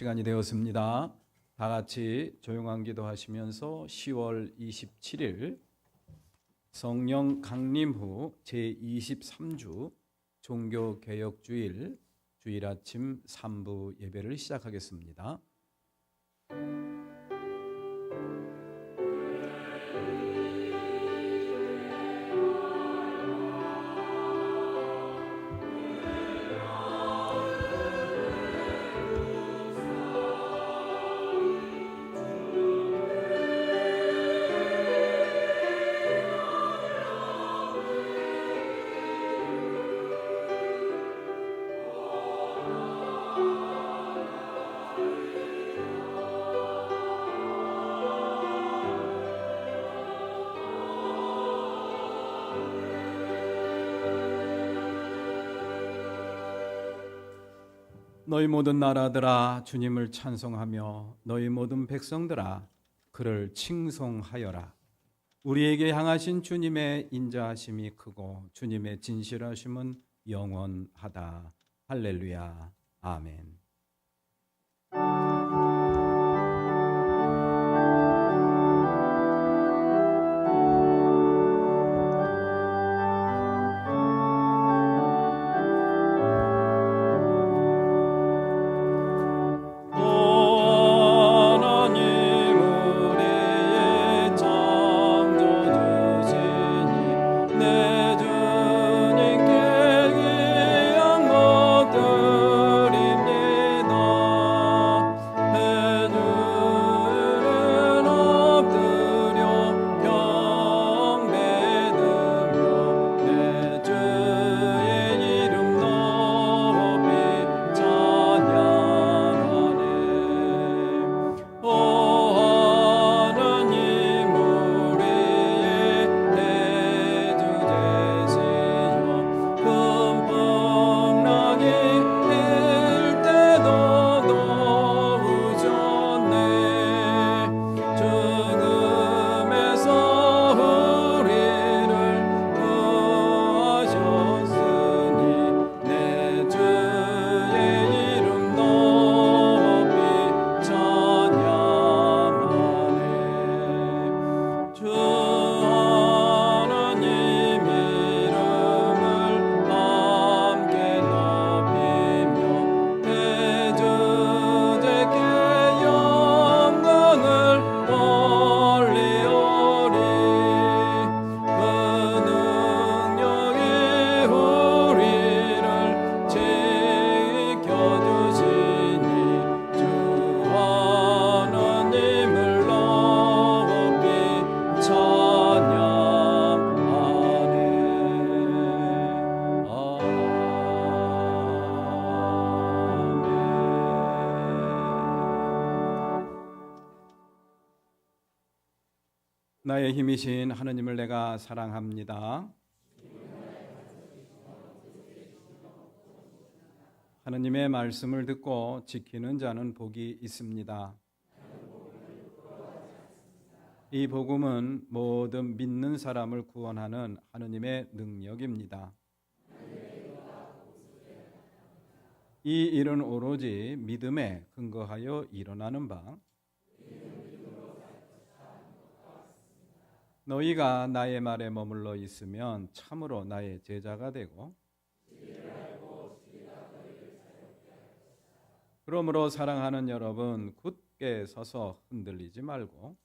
시간이 되었습니다. 다 같이 조용한 기도하시면서 10월 27일 성령 강림 후 제23주 종교개혁주일 주일 아침 3부 예배를 시작하겠습니다. 너희 모든 나라들아 주님을 찬송하며 너희 모든 백성들아 그를 칭송하여라. 우리에게 향하신 주님의 인자하심이 크고 주님의 진실하심은 영원하다. 할렐루야. 아멘. 나의 힘이신 하느님을 내가 사랑합니다. 하느님의 말씀을 듣고 지키는 자는 복이 있습니다. 이 복음은 모든 믿는 사람을 구원하는 하느님의 능력입니다. 이 일은 오로지 믿음에 근거하여 일어나는 바 너희가 나의 말에 머물러 있으면 참으로 나의 제자가 되고 그러므로 사랑하는 여러분 굳게 서서 흔들리지 말고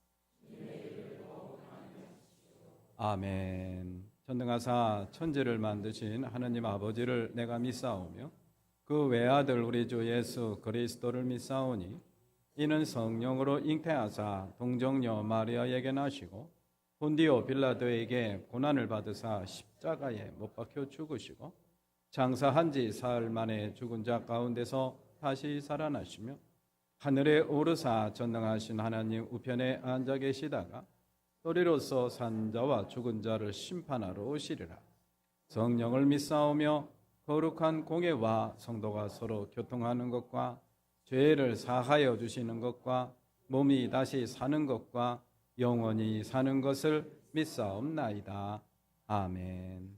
아멘. 전능하사 천지를 만드신 하느님 아버지를 내가 믿사오며 그 외아들 우리 주 예수 그리스도를 믿사오니 이는 성령으로 잉태하사 동정녀 마리아에게 나시고 본디오 빌라도에게 고난을 받으사 십자가에 못 박혀 죽으시고 장사한 지 사흘 만에 죽은 자 가운데서 다시 살아나시며 하늘에 오르사 전능하신 하나님 우편에 앉아 계시다가 또리로서 산 자와 죽은 자를 심판하러 오시리라. 성령을 믿사오며 거룩한 공예와 성도가 서로 교통하는 것과 죄를 사하여 주시는 것과 몸이 다시 사는 것과 영원히 사는 것을 믿사옵나이다. 아멘.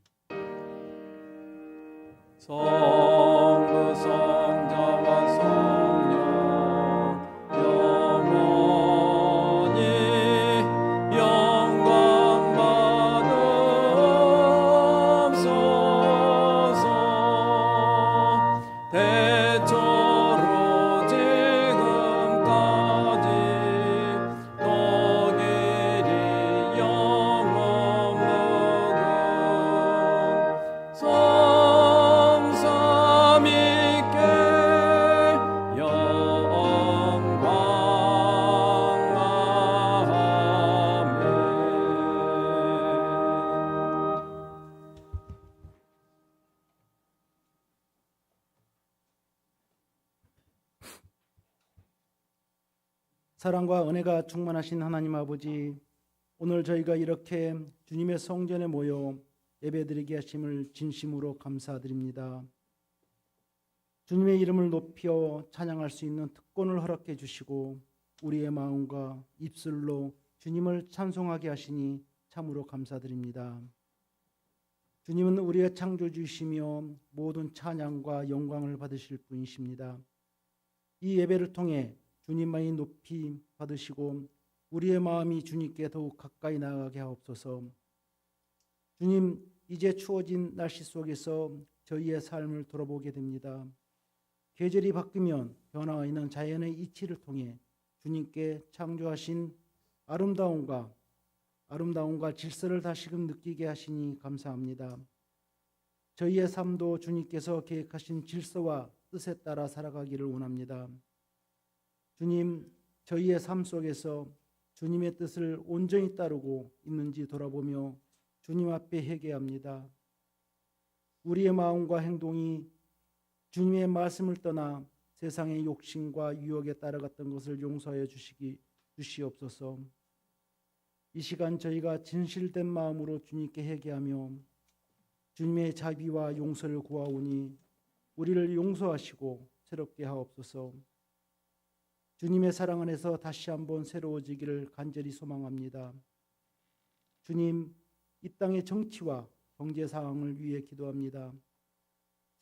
성부 성자와 성령 사랑과 은혜가 충만하신 하나님 아버지, 오늘 저희가 이렇게 주님의 성전에 모여 예배드리게 하심을 진심으로 감사드립니다. 주님의 이름을 높여 찬양할 수 있는 특권을 허락해 주시고 우리의 마음과 입술로 주님을 찬송하게 하시니 참으로 감사드립니다. 주님은 우리의 창조주이시며 모든 찬양과 영광을 받으실 분이십니다. 이 예배를 통해 주님만이 높이 받으시고 우리의 마음이 주님께 더욱 가까이 나아가게 하옵소서. 주님, 이제 추워진 날씨 속에서 저희의 삶을 돌아보게 됩니다. 계절이 바뀌면 변화가 있는 자연의 이치를 통해 주님께 창조하신 아름다움과 질서를 다시금 느끼게 하시니 감사합니다. 저희의 삶도 주님께서 계획하신 질서와 뜻에 따라 살아가기를 원합니다. 주님, 저희의 삶 속에서 주님의 뜻을 온전히 따르고 있는지 돌아보며 주님 앞에 회개합니다. 우리의 마음과 행동이 주님의 말씀을 떠나 세상의 욕심과 유혹에 따라갔던 것을 용서하여 주시옵소서. 이 시간 저희가 진실된 마음으로 주님께 회개하며 주님의 자비와 용서를 구하오니 우리를 용서하시고 새롭게 하옵소서. 주님의 사랑 안에서 다시 한번 새로워지기를 간절히 소망합니다. 주님, 이 땅의 정치와 경제 상황을 위해 기도합니다.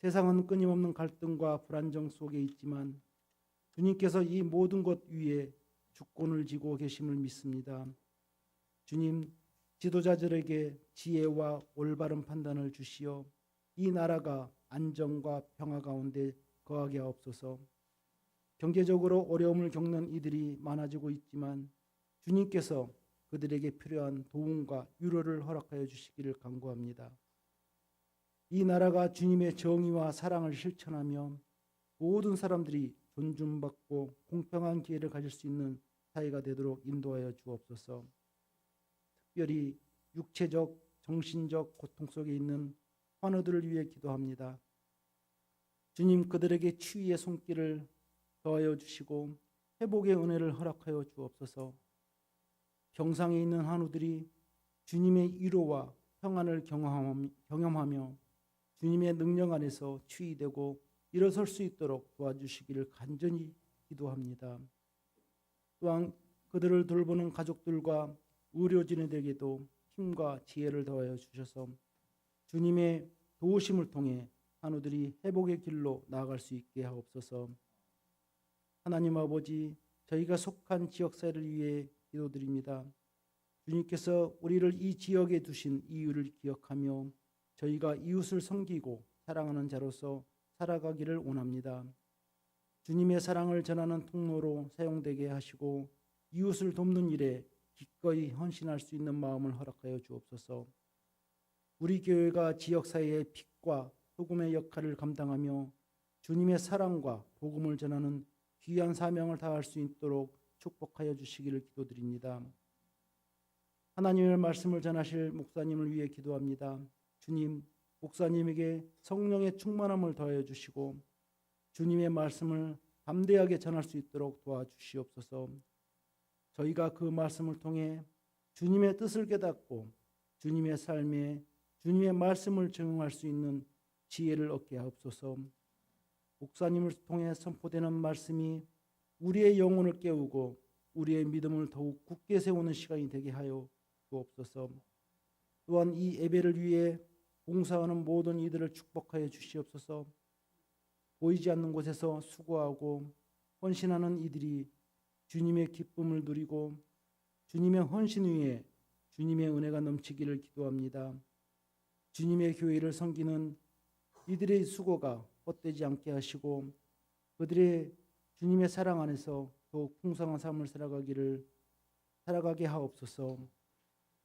세상은 끊임없는 갈등과 불안정 속에 있지만 주님께서 이 모든 것 위에 주권을 쥐고 계심을 믿습니다. 주님, 지도자들에게 지혜와 올바른 판단을 주시어 이 나라가 안정과 평화 가운데 거하게 하옵소서. 경제적으로 어려움을 겪는 이들이 많아지고 있지만 주님께서 그들에게 필요한 도움과 위로를 허락하여 주시기를 간구합니다. 이 나라가 주님의 정의와 사랑을 실천하며 모든 사람들이 존중받고 공평한 기회를 가질 수 있는 사회가 되도록 인도하여 주옵소서. 특별히 육체적, 정신적 고통 속에 있는 환우들을 위해 기도합니다. 주님, 그들에게 치유의 손길을 더하여 주시고 회복의 은혜를 허락하여 주옵소서. 병상에 있는 환우들이 주님의 위로와 평안을 경험하며 주님의 능력 안에서 치유되고 일어설 수 있도록 도와주시기를 간절히 기도합니다. 또한 그들을 돌보는 가족들과 의료진에게도 힘과 지혜를 더하여 주셔서 주님의 도우심을 통해 환우들이 회복의 길로 나아갈 수 있게 하옵소서. 하나님 아버지, 저희가 속한 지역사회를 위해 기도드립니다. 주님께서 우리를 이 지역에 두신 이유를 기억하며 저희가 이웃을 섬기고 사랑하는 자로서 살아가기를 원합니다. 주님의 사랑을 전하는 통로로 사용되게 하시고 이웃을 돕는 일에 기꺼이 헌신할 수 있는 마음을 허락하여 주옵소서. 우리 교회가 지역사회의 빛과 소금의 역할을 감당하며 주님의 사랑과 복음을 전하는 귀한 사명을 다할 수 있도록 축복하여 주시기를 기도드립니다. 하나님의 말씀을 전하실 목사님을 위해 기도합니다. 주님, 목사님에게 성령의 충만함을 더하여 주시고 주님의 말씀을 담대하게 전할 수 있도록 도와주시옵소서. 저희가 그 말씀을 통해 주님의 뜻을 깨닫고 주님의 삶에 주님의 말씀을 적용할 수 있는 지혜를 얻게 하옵소서. 목사님을 통해 선포되는 말씀이 우리의 영혼을 깨우고 우리의 믿음을 더욱 굳게 세우는 시간이 되게 하여 주옵소서. 또한 이 예배를 위해 봉사하는 모든 이들을 축복하여 주시옵소서. 보이지 않는 곳에서 수고하고 헌신하는 이들이 주님의 기쁨을 누리고 주님의 헌신 위에 주님의 은혜가 넘치기를 기도합니다. 주님의 교회를 섬기는 이들의 수고가 헛되지 않게 하시고 그들의 주님의 사랑 안에서 더욱 풍성한 삶을 살아가게 하옵소서.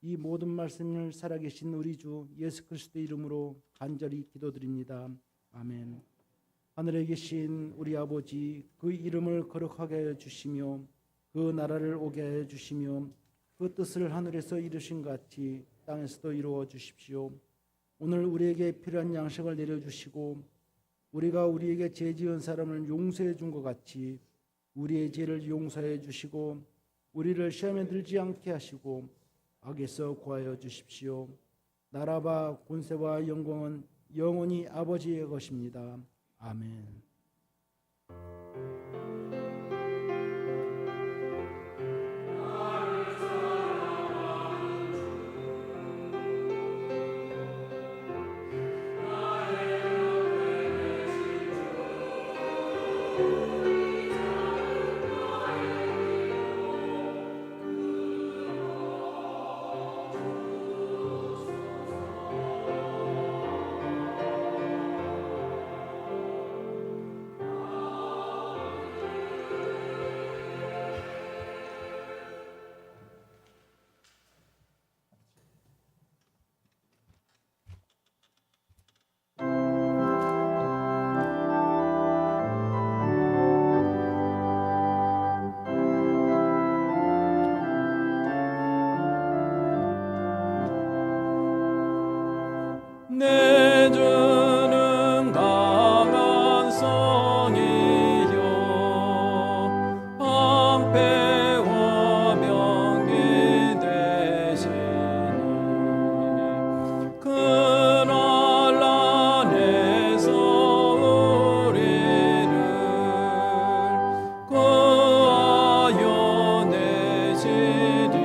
이 모든 말씀을 살아계신 우리 주 예수 그리스도의 이름으로 간절히 기도드립니다. 아멘. 하늘에 계신 우리 아버지, 그 이름을 거룩하게 하여 주시며 그 나라를 오게 하여 주시며 그 뜻을 하늘에서 이루신 같이 땅에서도 이루어 주십시오. 오늘 우리에게 필요한 양식을 내려주시고 우리가 우리에게 죄 지은 사람을 용서해 준 것 같이 우리의 죄를 용서해 주시고 우리를 시험에 들지 않게 하시고 악에서 구하여 주십시오. 나라와 권세와 영광은 영원히 아버지의 것입니다. 아멘. 내 주는 강한 성이요 방패와 명기 되시니 그날 안에서 우리를 구하여 내시리로다.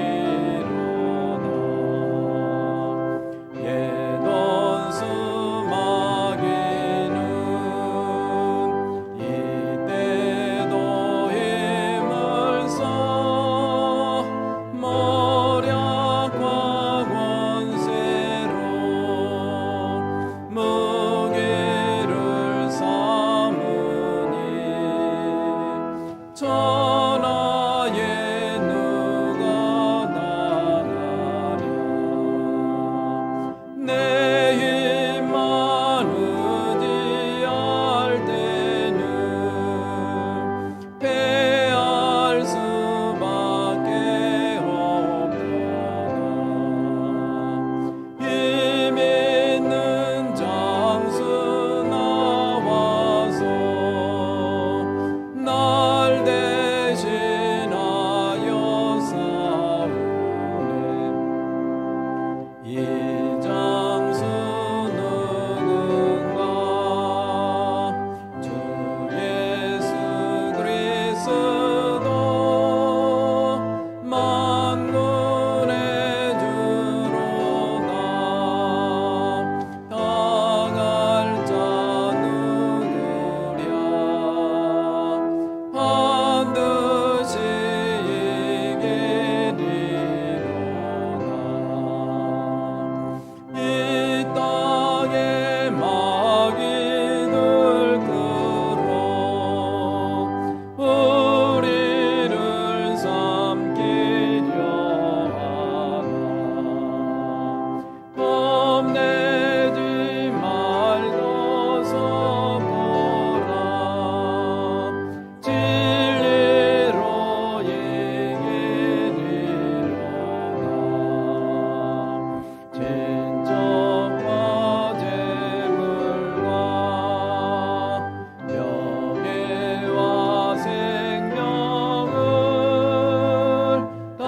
예던 수마귀는 이때도 힘을 써 모략과 권세로 무기를 삼으니 천하에 누가 나가랴. 내 힘만 의지할 때는 패할 수밖에 없구나. 힘 있는 장수 나와서 날 대신하여 싸우네. 이 장수 누군가 주 예수 그리스도 만군의 주로다. 당할 자 누구랴. 반드시 이기리로다. 이 땅에 마귀들 끌어 우리를 삼키려 하나. 겁내지 말고 서거라. 진리로 이기리로다. 진정과 재물과 명예와 생명을 다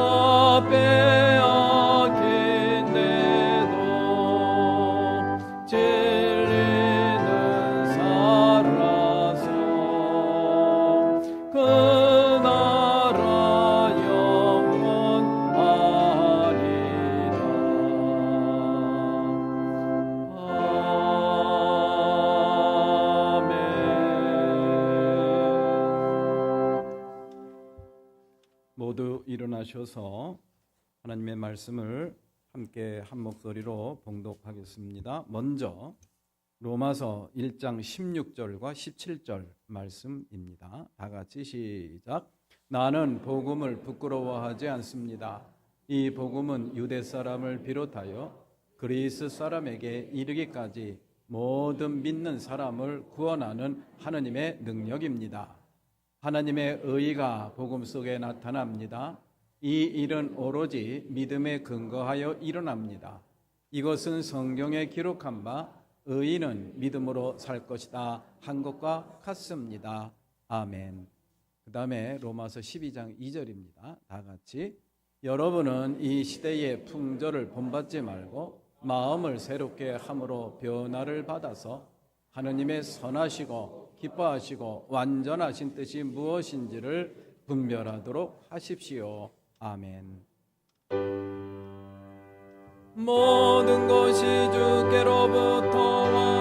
빼앗긴데도 진리는 살아서 그 나라 영원하리라. 아멘. 모두 일어나셔서 하나님의 말씀을 함께 한 목소리로 봉독하겠습니다. 먼저 로마서 1장 16절과 17절 말씀입니다. 다 같이 시작. 나는 복음을 부끄러워하지 않습니다. 이 복음은 유대 사람을 비롯하여 그리스 사람에게 이르기까지 모든 믿는 사람을 구원하는 하느님의 능력입니다. 하나님의 의가 복음 속에 나타납니다. 이 일은 오로지 믿음에 근거하여 일어납니다. 이것은 성경에 기록한 바 의인은 믿음으로 살 것이다 한 것과 같습니다. 아멘. 그 다음에 로마서 12장 2절입니다. 다 같이 여러분은 이 시대의 풍조를 본받지 말고 마음을 새롭게 함으로 변화를 받아서 하느님의 선하시고 기뻐하시고 완전하신 뜻이 무엇인지를 분별하도록 하십시오. 아멘. 모든 것이 주께로부터 아멘.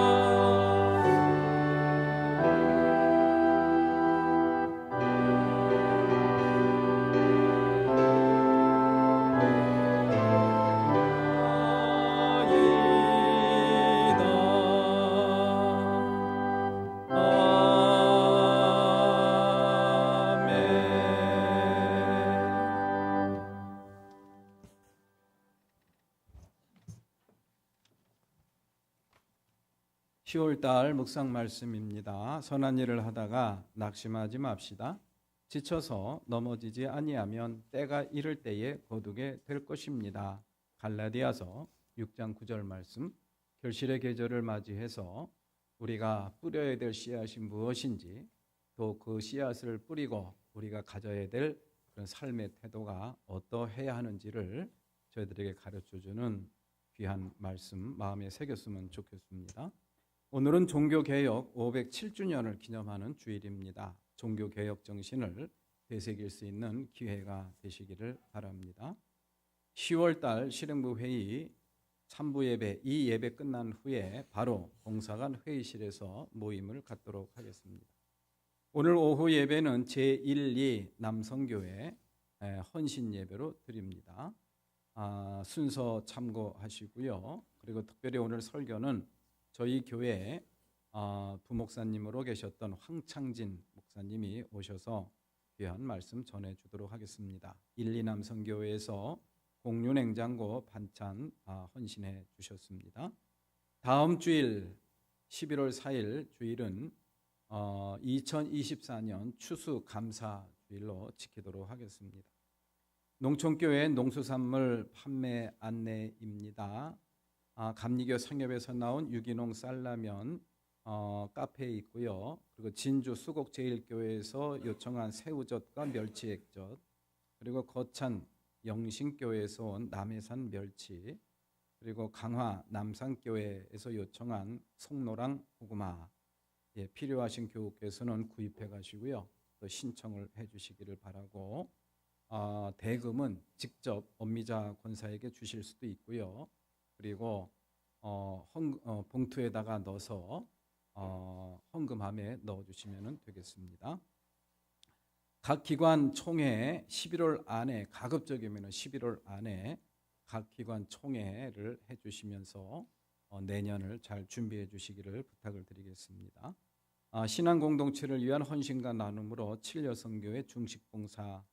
10월달 묵상 말씀입니다. 선한 일을 하다가 낙심하지 맙시다. 지쳐서 넘어지지 아니하면 때가 이를 때에 거두게 될 것입니다. 갈라디아서 6장 9절 말씀. 결실의 계절을 맞이해서 우리가 뿌려야 될 씨앗이 무엇인지, 또 그 씨앗을 뿌리고 우리가 가져야 될 그런 삶의 태도가 어떠해야 하는지를 저희들에게 가르쳐주는 귀한 말씀 마음에 새겼으면 좋겠습니다. 오늘은 종교개혁 507주년을 기념하는 주일입니다. 종교개혁 정신을 되새길 수 있는 기회가 되시기를 바랍니다. 10월달 실행부 회의 3부 예배, 이 예배 끝난 후에 바로 봉사관 회의실에서 모임을 갖도록 하겠습니다. 오늘 오후 예배는 제1, 2 남성교회 헌신 예배로 드립니다. 순서 참고하시고요. 그리고 특별히 오늘 설교는 저희 교회 부목사님으로 계셨던 황창진 목사님이 오셔서 귀한 말씀 전해주도록 하겠습니다. 1, 2 남성교회에서 공유냉장고 반찬 헌신해 주셨습니다. 다음 주일 11월 4일 주일은 2024년 추수감사주일로 지키도록 하겠습니다. 농촌교회 농수산물 판매 안내입니다. 감리교 상엽에서 나온 유기농 쌀라면 카페에 있고요. 그리고 진주 수곡제일교회에서 요청한 새우젓과 멸치액젓, 그리고 거찬 영신교회에서 온 남해산 멸치, 그리고 강화 남산교회에서 요청한 송노랑 고구마, 필요하신 교우께서는 구입해 가시고요. 또 신청을 해 주시기를 바라고, 대금은 직접 엄미자 권사에게 주실 수도 있고요. 그리고 봉투에다가 넣어서 헌금함에 넣어주시면 되겠습니다. 각 기관 총회 11월 안에, 가급적이면 11월 안에 각 기관 총회를 해주시면서 내년을 잘 준비해 주시기를 부탁을 드리겠습니다. 신앙 공동체를 위한 헌신과 나눔으로 7여성교회 중식봉사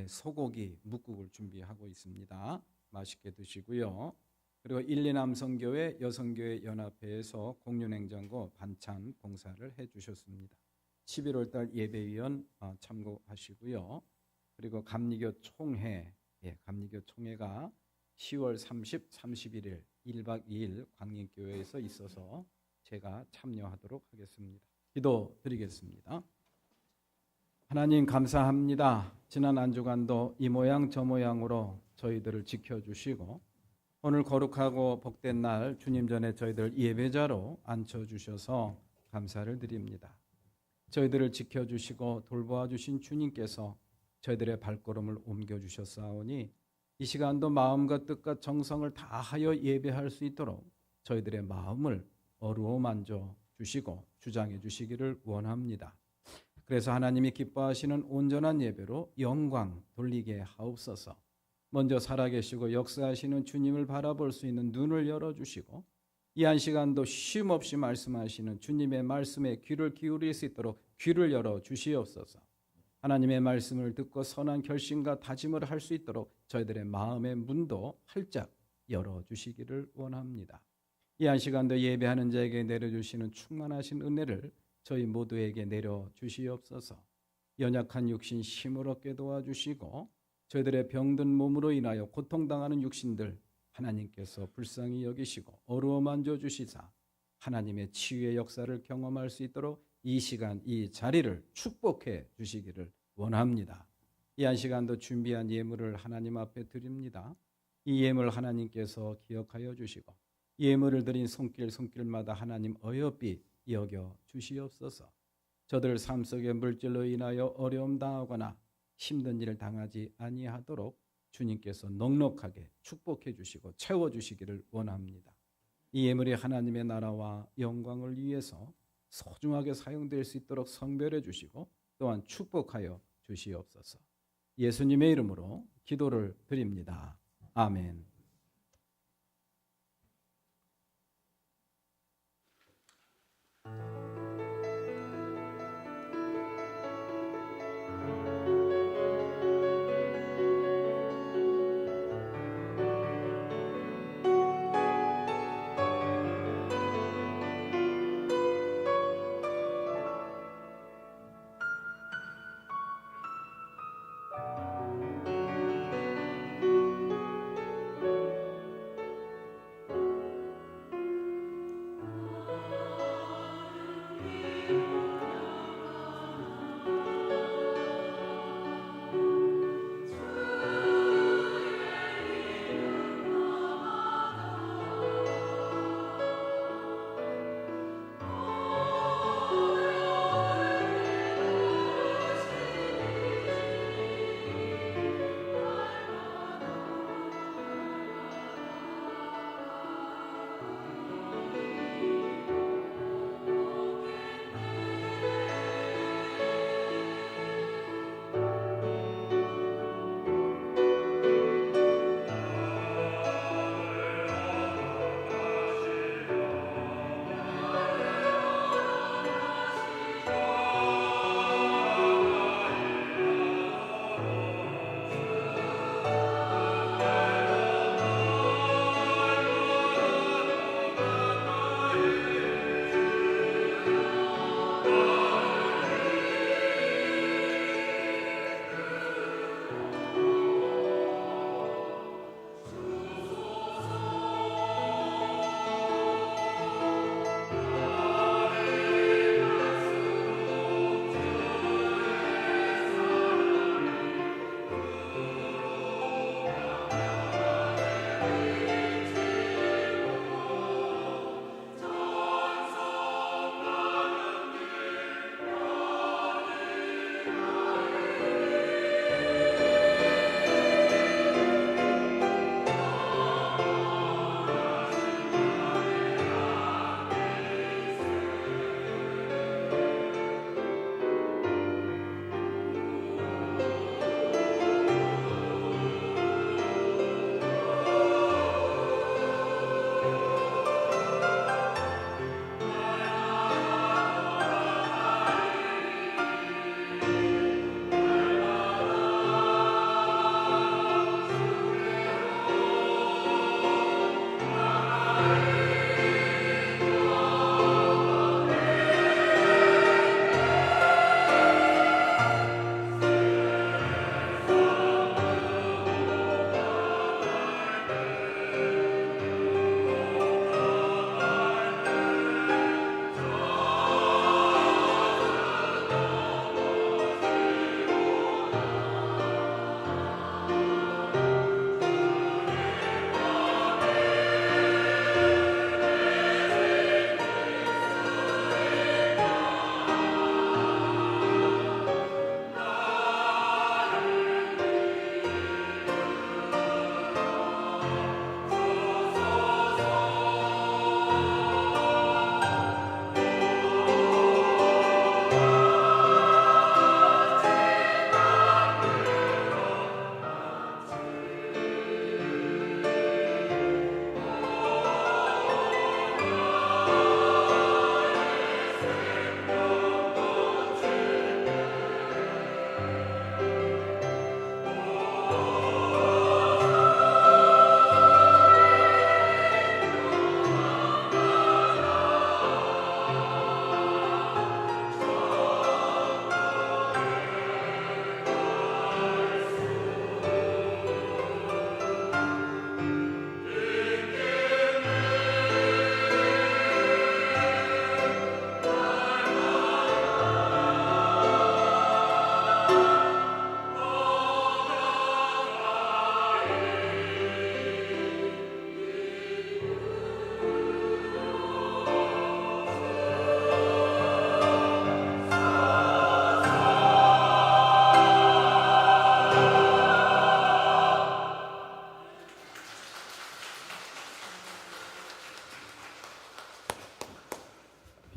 소고기 묵국을 준비하고 있습니다. 맛있게 드시고요. 그리고 1, 2 남성교회 여성교회 연합회에서 공유냉장고 반찬 봉사를 해주셨습니다. 11월달 예배위원 참고하시고요. 그리고 감리교 총회, 감리교 총회가 10월 30, 31일 1박 2일 광림교회에서 있어서 제가 참여하도록 하겠습니다. 기도드리겠습니다. 하나님 감사합니다. 지난 한 주간도 이 모양 저 모양으로 저희들을 지켜주시고 오늘 거룩하고 복된 날 주님 전에 저희들 예배자로 앉혀주셔서 감사를 드립니다. 저희들을 지켜주시고 돌보아 주신 주님께서 저희들의 발걸음을 옮겨주셨사오니 이 시간도 마음과 뜻과 정성을 다하여 예배할 수 있도록 저희들의 마음을 어루어 만져 주시고 주장해 주시기를 원합니다. 그래서 하나님이 기뻐하시는 온전한 예배로 영광 돌리게 하옵소서. 먼저 살아계시고 역사하시는 주님을 바라볼 수 있는 눈을 열어주시고 이 한 시간도 쉼없이 말씀하시는 주님의 말씀에 귀를 기울일 수 있도록 귀를 열어주시옵소서. 하나님의 말씀을 듣고 선한 결심과 다짐을 할 수 있도록 저희들의 마음의 문도 활짝 열어주시기를 원합니다. 이 한 시간도 예배하는 자에게 내려주시는 충만하신 은혜를 저희 모두에게 내려주시옵소서. 연약한 육신 힘을 얻게 도와주시고 저희들의 병든 몸으로 인하여 고통당하는 육신들 하나님께서 불쌍히 여기시고 어루어 만져주시사 하나님의 치유의 역사를 경험할 수 있도록 이 시간 이 자리를 축복해 주시기를 원합니다. 이 한 시간도 준비한 예물을 하나님 앞에 드립니다. 이 예물 하나님께서 기억하여 주시고 예물을 드린 손길마다 하나님 어여삐 여겨 주시옵소서. 저들 삶 속에 물질로 인하여 어려움 당하거나 힘든 일을 당하지 아니하도록 주님께서 넉넉하게 축복해 주시고 채워 주시기를 원합니다. 이 예물이 하나님의 나라와 영광을 위해서 소중하게 사용될 수 있도록 성별해 주시고 또한 축복하여 주시옵소서. 예수님의 이름으로 기도를 드립니다. 아멘.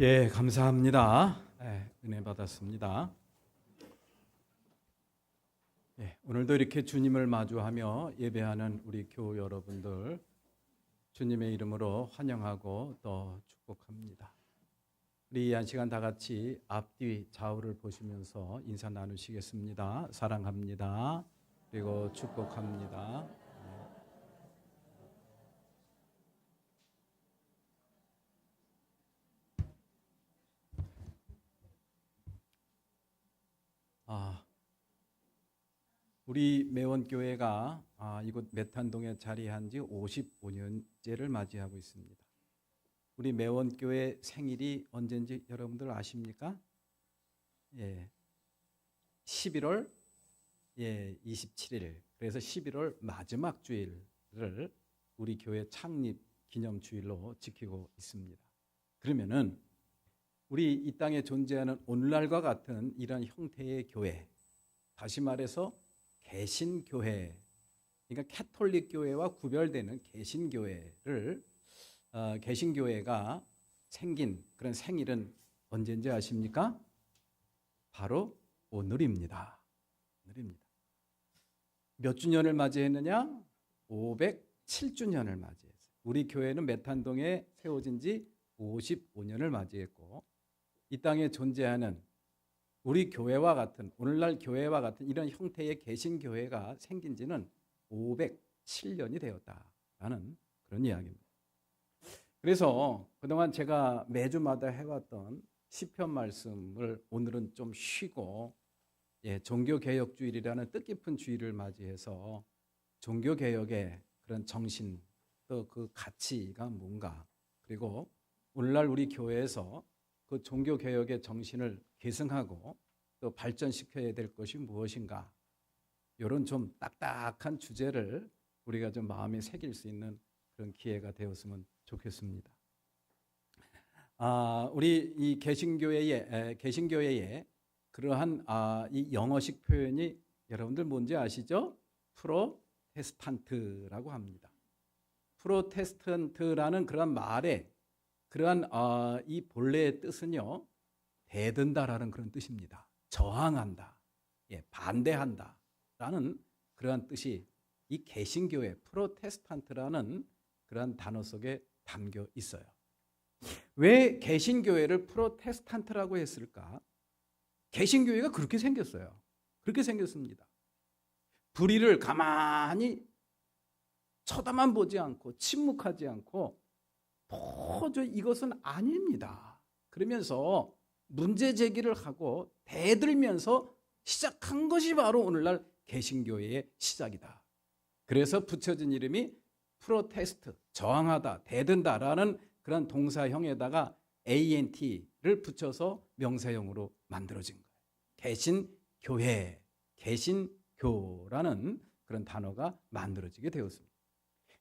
예, 감사합니다. 은혜 받았습니다. 예, 오늘도 이렇게 주님을 마주하며 예배하는 우리 교우 여러분들 주님의 이름으로 환영하고 또 축복합니다. 우리 이 한 시간 다 같이 앞뒤 좌우를 보시면서 인사 나누시겠습니다. 사랑합니다. 그리고 축복합니다. 우리 매원교회가 이곳 메탄동에 자리한 지 55년째를 맞이하고 있습니다. 우리 매원교회 생일이 언제인지 여러분들 아십니까? 예, 11월 27일. 그래서 11월 마지막 주일을 우리 교회 창립 기념주일로 지키고 있습니다. 그러면은 우리 이 땅에 존재하는 오늘날과 같은 이런 형태의 교회, 다시 말해서 개신교회, 그러니까 캐톨릭 교회와 구별되는 개신교회를 개신교회가 생긴 그런 생일은 언제인지 아십니까? 바로 오늘입니다. 몇 주년을 맞이했느냐? 507주년을 맞이했어요. 우리 교회는 메탄동에 세워진 지 55년을 맞이했고, 이 땅에 존재하는 우리 교회와 같은, 오늘날 교회와 같은 이런 형태의 개신교회가 생긴 지는 507년이 되었다라는 그런 이야기입니다. 그래서 그동안 제가 매주마다 해왔던 시편 말씀을 오늘은 좀 쉬고, 종교개혁주일이라는 뜻깊은 주일을 맞이해서 종교개혁의 그런 정신, 또 그 가치가 뭔가, 그리고 오늘날 우리 교회에서 그 종교개혁의 정신을 계승하고 또 발전시켜야 될 것이 무엇인가, 이런 좀 딱딱한 주제를 우리가 좀 마음에 새길 수 있는 그런 기회가 되었으면 좋겠습니다. 우리 이 개신교회의 그러한 이 영어식 표현이 여러분들 뭔지 아시죠? 프로테스탄트라고 합니다. 프로테스탄트라는 그런 말에 그러한 이 본래의 뜻은요, 대든다라는 그런 뜻입니다. 저항한다, 반대한다라는 그러한 뜻이 이 개신교회 프로테스탄트라는 그러한 단어 속에 담겨 있어요. 왜 개신교회를 프로테스탄트라고 했을까? 개신교회가 그렇게 생겼어요. 그렇게 생겼습니다. 불의를 가만히 쳐다만 보지 않고 침묵하지 않고 도저히 이것은 아닙니다, 그러면서 문제 제기를 하고 대들면서 시작한 것이 바로 오늘날 개신교회의 시작이다. 그래서 붙여진 이름이 프로테스트, 저항하다, 대든다라는 그런 동사형에다가 ANT를 붙여서 명사형으로 만들어진 거예요. 개신교회, 개신교라는 그런 단어가 만들어지게 되었습니다.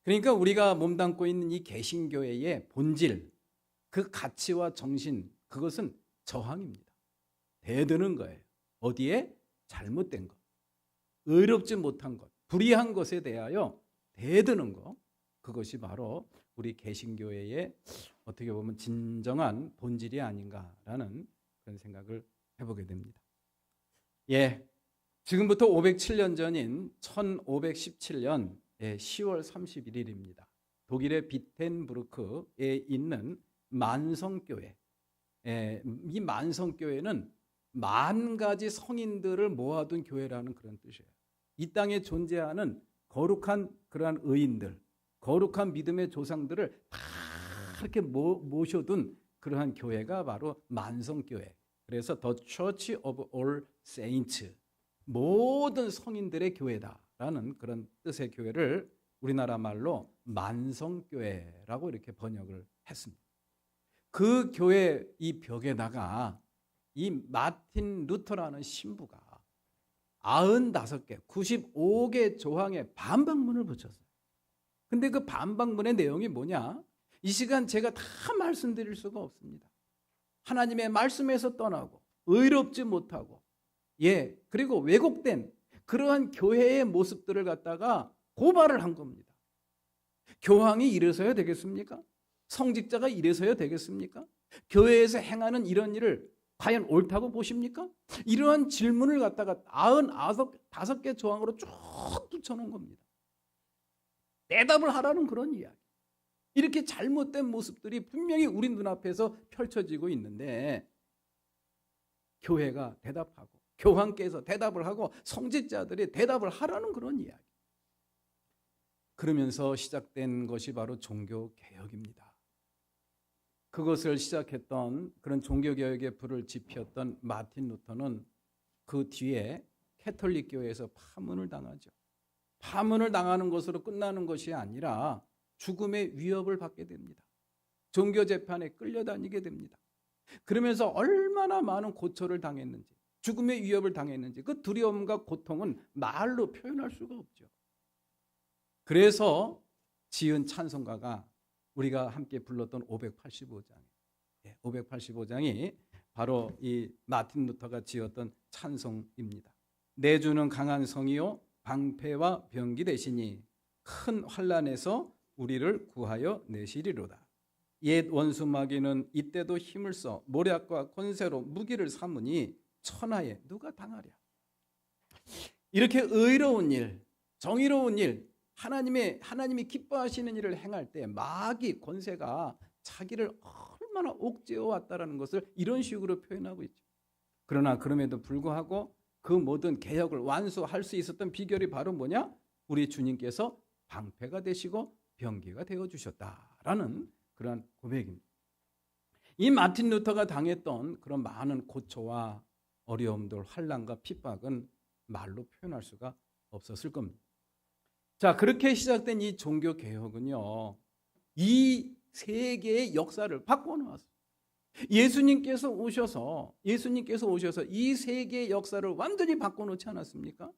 그러니까 우리가 몸담고 있는 이 개신교회의 본질, 그 가치와 정신, 그것은 저항입니다. 대드는 거예요. 어디에? 잘못된 것, 의롭지 못한 것, 불의한 것에 대하여 대드는 것, 그것이 바로 우리 개신교회의 어떻게 보면 진정한 본질이 아닌가라는 그런 생각을 해보게 됩니다. 지금부터 507년 전인 1517년 10월 31일입니다. 독일의 비텐부르크에 있는 만성교회, 이 만성교회는 만 가지 성인들을 모아둔 교회라는 그런 뜻이에요. 이 땅에 존재하는 거룩한 그러한 의인들, 거룩한 믿음의 조상들을 다 이렇게 모셔둔 그러한 교회가 바로 만성교회. 그래서 The Church of All Saints, 모든 성인들의 교회다라는 그런 뜻의 교회를 우리나라 말로 만성교회라고 이렇게 번역을 했습니다. 그 교회 이 벽에다가 이 마틴 루터라는 신부가 95개, 95개 조항의 반박문을 붙였어요. 근데 그 반박문의 내용이 뭐냐? 이 시간 제가 다 말씀드릴 수가 없습니다. 하나님의 말씀에서 떠나고 의롭지 못하고 그리고 왜곡된 그러한 교회의 모습들을 갖다가 고발을 한 겁니다. 교황이 이래서야 되겠습니까? 성직자가 이래서야 되겠습니까? 교회에서 행하는 이런 일을 과연 옳다고 보십니까? 이러한 질문을 갖다가 95개 조항으로 쭉 붙여놓은 겁니다. 대답을 하라는 그런 이야기. 이렇게 잘못된 모습들이 분명히 우리 눈앞에서 펼쳐지고 있는데 교회가 대답하고 교황께서 대답을 하고 성직자들이 대답을 하라는 그런 이야기. 그러면서 시작된 것이 바로 종교개혁입니다. 그것을 시작했던 그런 종교개혁의 불을 지폈던 마틴 루터는 그 뒤에 캐톨릭 교회에서 파문을 당하죠. 파문을 당하는 것으로 끝나는 것이 아니라 죽음의 위협을 받게 됩니다. 종교재판에 끌려다니게 됩니다. 그러면서 얼마나 많은 고초를 당했는지, 죽음의 위협을 당했는지 그 두려움과 고통은 말로 표현할 수가 없죠. 그래서 지은 찬송가가 우리가 함께 불렀던 585장이 바로 이 마틴 루터가 지었던 찬송입니다. 내 주는 강한 성이요 방패와 병기 되시니 큰 환난에서 우리를 구하여 내시리로다. 옛 원수 마귀는 이때도 힘을 써 모략과 권세로 무기를 삼으니 천하에 누가 당하랴. 이렇게 의로운 일, 정의로운 일, 하나님이 기뻐하시는 일을 행할 때 마귀 권세가 자기를 얼마나 옥죄어 왔다라는 것을 이런 식으로 표현하고 있죠. 그러나 그럼에도 불구하고 그 모든 개혁을 완수할 수 있었던 비결이 바로 뭐냐? 우리 주님께서 방패가 되시고 병기가 되어 주셨다라는 그런 고백입니다. 이 마틴 루터가 당했던 그런 많은 고초와 어려움들, 환난과 핍박은 말로 표현할 수가 없었을 겁니다. 자, 그렇게 시작된 이 종교 개혁은요, 이 세계의 역사를 바꿔놓았어요. 예수님께서 오셔서 이 세계의 역사를 완전히 바꿔놓지 않았습니까?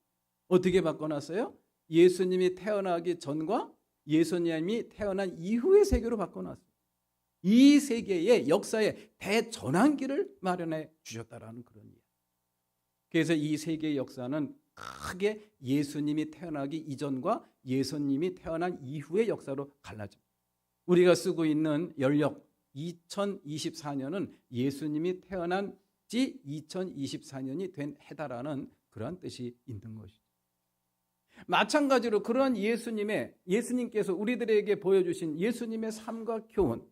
어떻게 바꿔놨어요? 예수님이 태어나기 전과 예수님이 태어난 이후의 세계로 바꿔놨어요. 이 세계의 역사의 대전환기를 마련해 주셨다라는 그런 이야기. 그래서 이 세계의 역사는 크게 예수님이 태어나기 이전과 예수님이 태어난 이후의 역사로 갈라집니다. 우리가 쓰고 있는 연력 2024년은 예수님이 태어난 지 2024년이 된 해다라는 그러한 뜻이 있는 것이죠. 마찬가지로 그러한 예수님께서 우리들에게 보여주신 예수님의 삶과 교훈,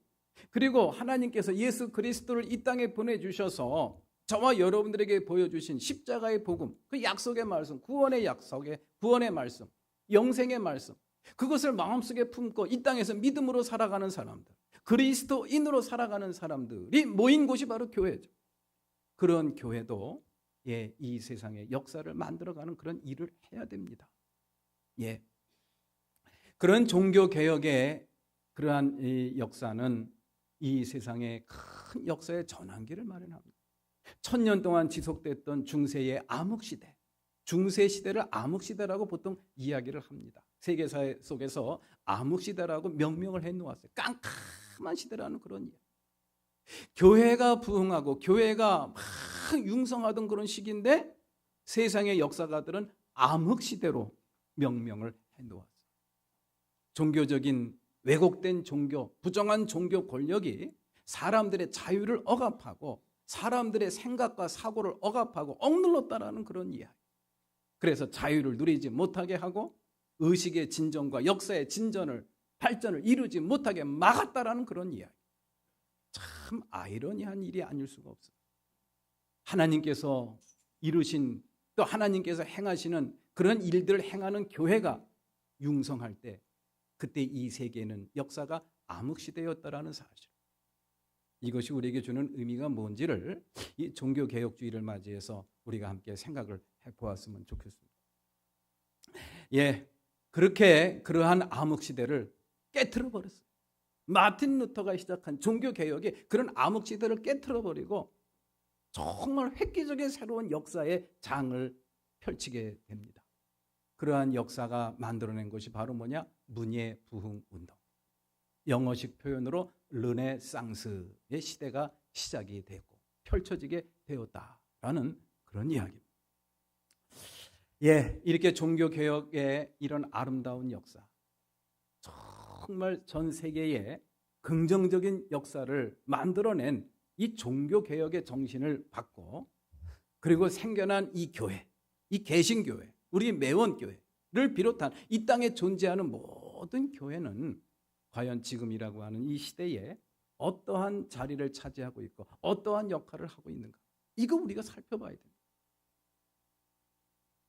그리고 하나님께서 예수 그리스도를 이 땅에 보내주셔서 저와 여러분들에게 보여주신 십자가의 복음, 그 약속의 말씀, 구원의 말씀, 영생의 말씀, 그것을 마음속에 품고 이 땅에서 믿음으로 살아가는 사람들, 그리스도인으로 살아가는 사람들이 모인 곳이 바로 교회죠. 그런 교회도 이 세상의 역사를 만들어가는 그런 일을 해야 됩니다. 그런 종교개혁의 그러한 이 역사는 이 세상의 큰 역사의 전환기를 마련합니다. 1000년 동안 지속됐던 중세의 암흑시대, 중세시대를 암흑시대라고 보통 이야기를 합니다. 세계사회 속에서 암흑시대라고 명명을 해놓았어요. 깜깜한 시대라는 그런 이야기. 교회가 부흥하고 교회가 막 융성하던 그런 시기인데 세상의 역사가들은 암흑시대로 명명을 해놓았어요. 종교적인 왜곡된 종교, 부정한 종교 권력이 사람들의 자유를 억압하고 사람들의 생각과 사고를 억압하고 억눌렀다라는 그런 이야기. 그래서 자유를 누리지 못하게 하고 의식의 진전과 역사의 발전을 이루지 못하게 막았다라는 그런 이야기. 참 아이러니한 일이 아닐 수가 없어요. 하나님께서 이루신 또 하나님께서 행하시는 그런 일들을 행하는 교회가 융성할 때 그때 이 세계는 역사가 암흑시대였다라는 사실. 이것이 우리에게 주는 의미가 뭔지를 이 종교개혁주의를 맞이해서 우리가 함께 생각을 해보았으면 좋겠습니다. 그렇게 그러한 암흑시대를 깨트려버렸어요. 마틴 루터가 시작한 종교개혁이 그런 암흑시대를 깨트려버리고 정말 획기적인 새로운 역사의 장을 펼치게 됩니다. 그러한 역사가 만들어낸 것이 바로 뭐냐? 문예 부흥 운동. 영어식 표현으로 르네상스의 시대가 시작이 되고 펼쳐지게 되었다라는 그런 이야기입니다. 이렇게 종교개혁의 이런 아름다운 역사, 정말 전 세계에 긍정적인 역사를 만들어낸 이 종교개혁의 정신을 받고, 그리고 생겨난 이 교회, 이 개신교회, 우리 매원교회를 비롯한 이 땅에 존재하는 모든 교회는 과연 지금이라고 하는 이 시대에 어떠한 자리를 차지하고 있고 어떠한 역할을 하고 있는가, 이거 우리가 살펴봐야 됩니다.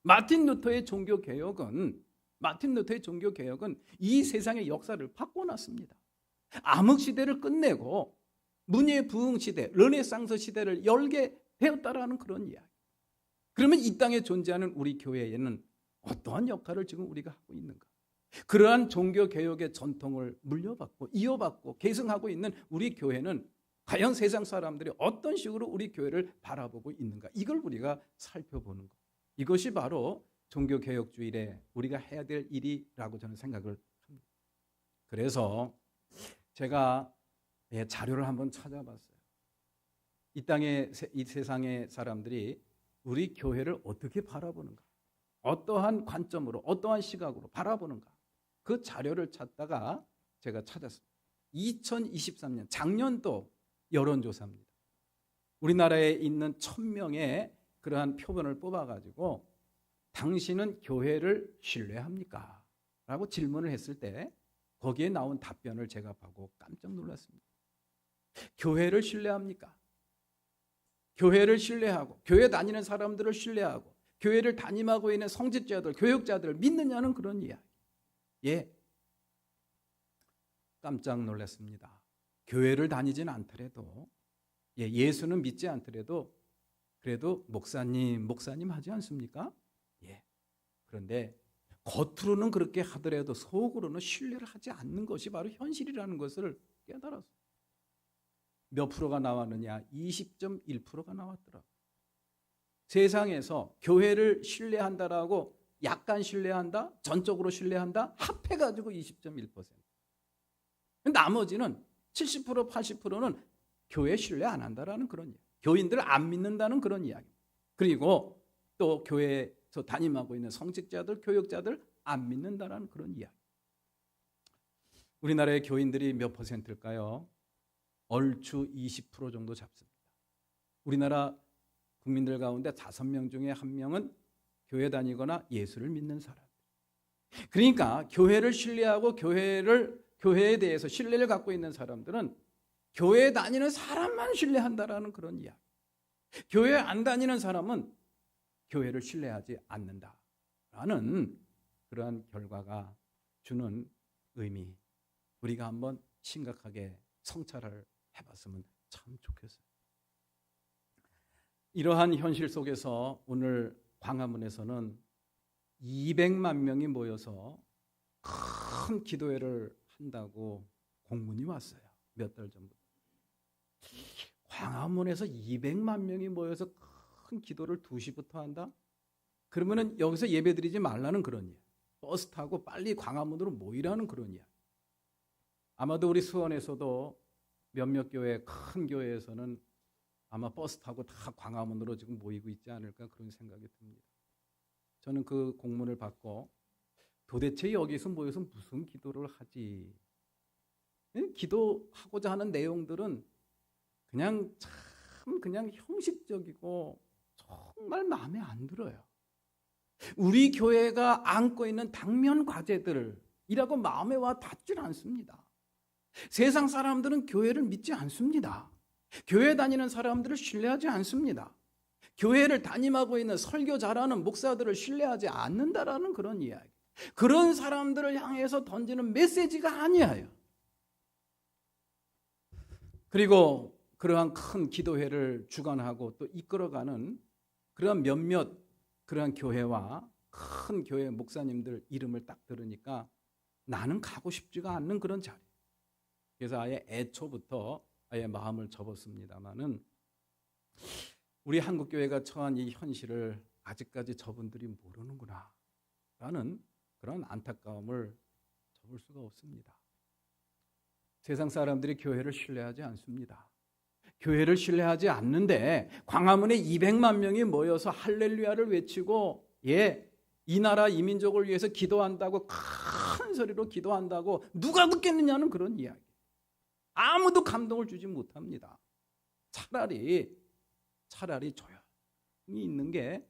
마틴 루터의 종교개혁은 이 세상의 역사를 바꿔놨습니다. 암흑시대를 끝내고 문예부흥시대, 르네상스 시대를 열게 되었다라는 그런 이야기. 그러면 이 땅에 존재하는 우리 교회에는 어떠한 역할을 지금 우리가 하고 있는가? 그러한 종교개혁의 전통을 물려받고 이어받고 계승하고 있는 우리 교회는 과연 세상 사람들이 어떤 식으로 우리 교회를 바라보고 있는가, 이걸 우리가 살펴보는 것. 이것이 바로 종교개혁주일에 우리가 해야 될 일이라고 저는 생각을 합니다. 그래서 제가 자료를 한번 찾아봤어요. 이 세상의 사람들이 우리 교회를 어떻게 바라보는가, 어떠한 관점으로, 어떠한 시각으로 바라보는가, 그 자료를 찾다가 제가 찾았습니다. 2023년 작년도 여론조사입니다. 우리나라에 있는 1000명의 그러한 표본을 뽑아가지고 당신은 교회를 신뢰합니까? 라고 질문을 했을 때 거기에 나온 답변을 제가 보고 깜짝 놀랐습니다. 교회를 신뢰합니까? 교회를 신뢰하고 교회 다니는 사람들을 신뢰하고 교회를 담임하고 있는 성직자들, 교육자들을 믿느냐는 그런 이야기. 깜짝 놀랐습니다. 교회를 다니지는 않더라도, 예수는 믿지 않더라도 그래도 목사님 하지 않습니까? 그런데 겉으로는 그렇게 하더라도 속으로는 신뢰를 하지 않는 것이 바로 현실이라는 것을 깨달았어요. 몇 프로가 나왔느냐? 20.1%가 나왔더라고요. 세상에서 교회를 신뢰한다라고 약간 신뢰한다, 전적으로 신뢰한다, 합해가지고 20.1%. 나머지는 70%, 80%는 교회 신뢰 안 한다라는 그런 이야기. 교인들을 안 믿는다는 그런 이야기. 그리고 또 교회에서 담임하고 있는 성직자들, 교육자들 안 믿는다라는 그런 이야기. 우리나라의 교인들이 몇 퍼센트일까요? 얼추 20% 정도 잡습니다. 우리나라 국민들 가운데 5명 중에 1명은 교회 다니거나 예수를 믿는 사람. 그러니까 교회를 신뢰하고 교회에 대해서 신뢰를 갖고 있는 사람들은 교회에 다니는 사람만 신뢰한다라는 그런 이야기. 교회 안 다니는 사람은 교회를 신뢰하지 않는다라는 그러한 결과가 주는 의미, 우리가 한번 심각하게 성찰을 해봤으면 참 좋겠어요. 이러한 현실 속에서 오늘 광화문에서는 200만 명이 모여서 큰 기도회를 한다고 공문이 왔어요. 몇 달 전부터. 광화문에서 200만 명이 모여서 큰 기도를 2시부터 한다? 그러면은 여기서 예배드리지 말라는 그런 이야기. 버스 타고 빨리 광화문으로 모이라는 그런 이야기. 아마도 우리 수원에서도 몇몇 교회, 큰 교회에서는 아마 버스 타고 다 광화문으로 지금 모이고 있지 않을까, 그런 생각이 듭니다. 저는 그 공문을 받고 도대체 여기서 모여서 무슨 기도를 하지? 기도하고자 하는 내용들은 그냥 형식적이고 정말 마음에 안 들어요. 우리 교회가 안고 있는 당면 과제들이라고 마음에 와 닿질 않습니다. 세상 사람들은 교회를 믿지 않습니다. 교회 다니는 사람들을 신뢰하지 않습니다. 교회를 담임하고 있는 설교 잘하는 목사들을 신뢰하지 않는다라는 그런 이야기. 그런 사람들을 향해서 던지는 메시지가 아니에요. 그리고 그러한 큰 기도회를 주관하고 또 이끌어가는 그러한 몇몇 그러한 교회와 큰 교회 목사님들 이름을 딱 들으니까 나는 가고 싶지가 않는 그런 자리. 그래서 아예 애초부터 아예 마음을 접었습니다마는 우리 한국교회가 처한 이 현실을 아직까지 저분들이 모르는구나 라는 그런 안타까움을 접을 수가 없습니다. 세상 사람들이 교회를 신뢰하지 않습니다. 교회를 신뢰하지 않는데 광화문에 200만 명이 모여서 할렐루야를 외치고 이 나라 이 민족을 위해서 기도한다고 큰 소리로 기도한다고 누가 듣겠느냐는 그런 이야기. 아무도 감동을 주지 못합니다. 차라리 조용히 있는 게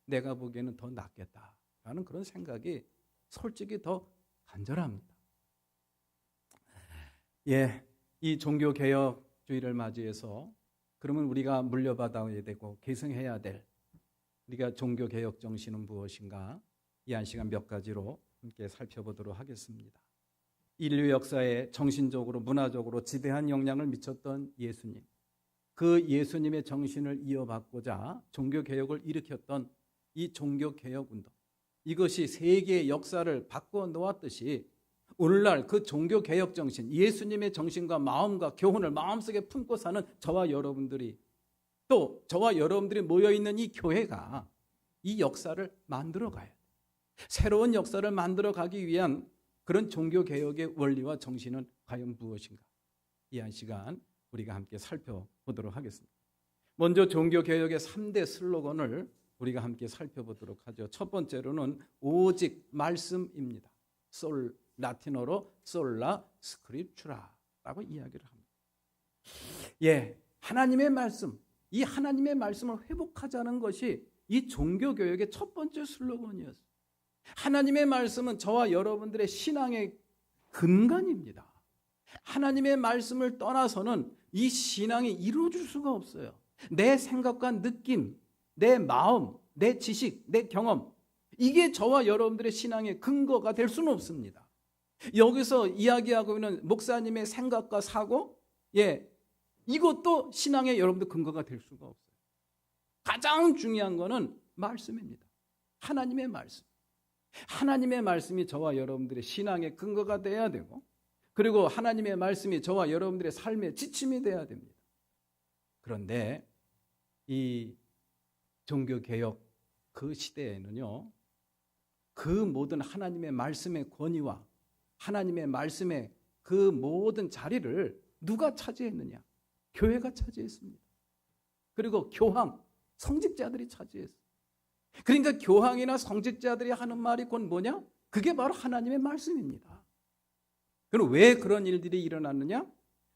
내가 보기에는 더 낫겠다라는 그런 생각이 솔직히 더 간절합니다. 예, 이 종교개혁주의를 맞이해서 그러면 우리가 물려받아야 되고 계승해야 될 우리가 종교개혁 정신은 무엇인가? 이 한 시간 몇 가지로 함께 살펴보도록 하겠습니다. 인류 역사에 정신적으로 문화적으로 지대한 영향을 미쳤던 예수님, 그 예수님의 정신을 이어받고자 종교개혁을 일으켰던 이 종교개혁 운동, 이것이 세계의 역사를 바꿔 놓았듯이 오늘날 그 종교개혁 정신, 예수님의 정신과 마음과 교훈을 마음속에 품고 사는 저와 여러분들이, 또 저와 여러분들이 모여있는 이 교회가 이 역사를 만들어가야 돼요. 새로운 역사를 만들어가기 위한 그런 종교개혁의 원리와 정신은 과연 무엇인가? 이 한 시간 우리가 함께 살펴보도록 하겠습니다. 먼저 종교개혁의 3대 슬로건을 우리가 함께 살펴보도록 하죠. 첫 번째로는 오직 말씀입니다. 라틴어로 솔라 스크립추라라고 이야기를 합니다. 예, 하나님의 말씀, 이 하나님의 말씀을 회복하자는 것이 이 종교개혁의 첫 번째 슬로건이었어요. 하나님의 말씀은 저와 여러분들의 신앙의 근간입니다. 하나님의 말씀을 떠나서는 이 신앙이 이루어질 수가 없어요. 내 생각과 느낌, 내 마음, 내 지식, 내 경험, 이게 저와 여러분들의 신앙의 근거가 될 수는 없습니다. 여기서 이야기하고 있는 목사님의 생각과 사고, 이것도 신앙의 여러분들 근거가 될 수가 없어요. 가장 중요한 거는 말씀입니다. 하나님의 말씀. 하나님의 말씀이 저와 여러분들의 신앙의 근거가 돼야 되고, 그리고 하나님의 말씀이 저와 여러분들의 삶의 지침이 돼야 됩니다. 그런데 이 종교개혁 그 시대에는요, 그 모든 하나님의 말씀의 권위와 하나님의 말씀의 그 모든 자리를 누가 차지했느냐? 교회가 차지했습니다. 그리고 교황, 성직자들이 차지했어요. 그러니까 교황이나 성직자들이 하는 말이 곧 뭐냐? 그게 바로 하나님의 말씀입니다. 그럼 왜 그런 일들이 일어났느냐?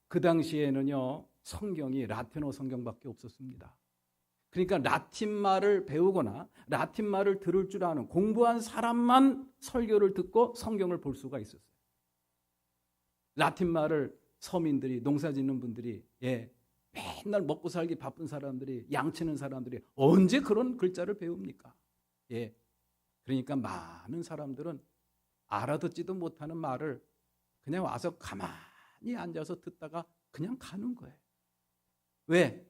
그 당시에는요, 성경이 라틴어 성경밖에 없었습니다. 그러니까 라틴 말을 배우거나 라틴 말을 들을 줄 아는 공부한 사람만 설교를 듣고 성경을 볼 수가 있었어요. 라틴 말을 서민들이, 농사 짓는 분들이, 맨날 먹고 살기 바쁜 사람들이, 양치는 사람들이 언제 그런 글자를 배웁니까? 그러니까 많은 사람들은 알아듣지도 못하는 말을 그냥 와서 가만히 앉아서 듣다가 그냥 가는 거예요. 왜?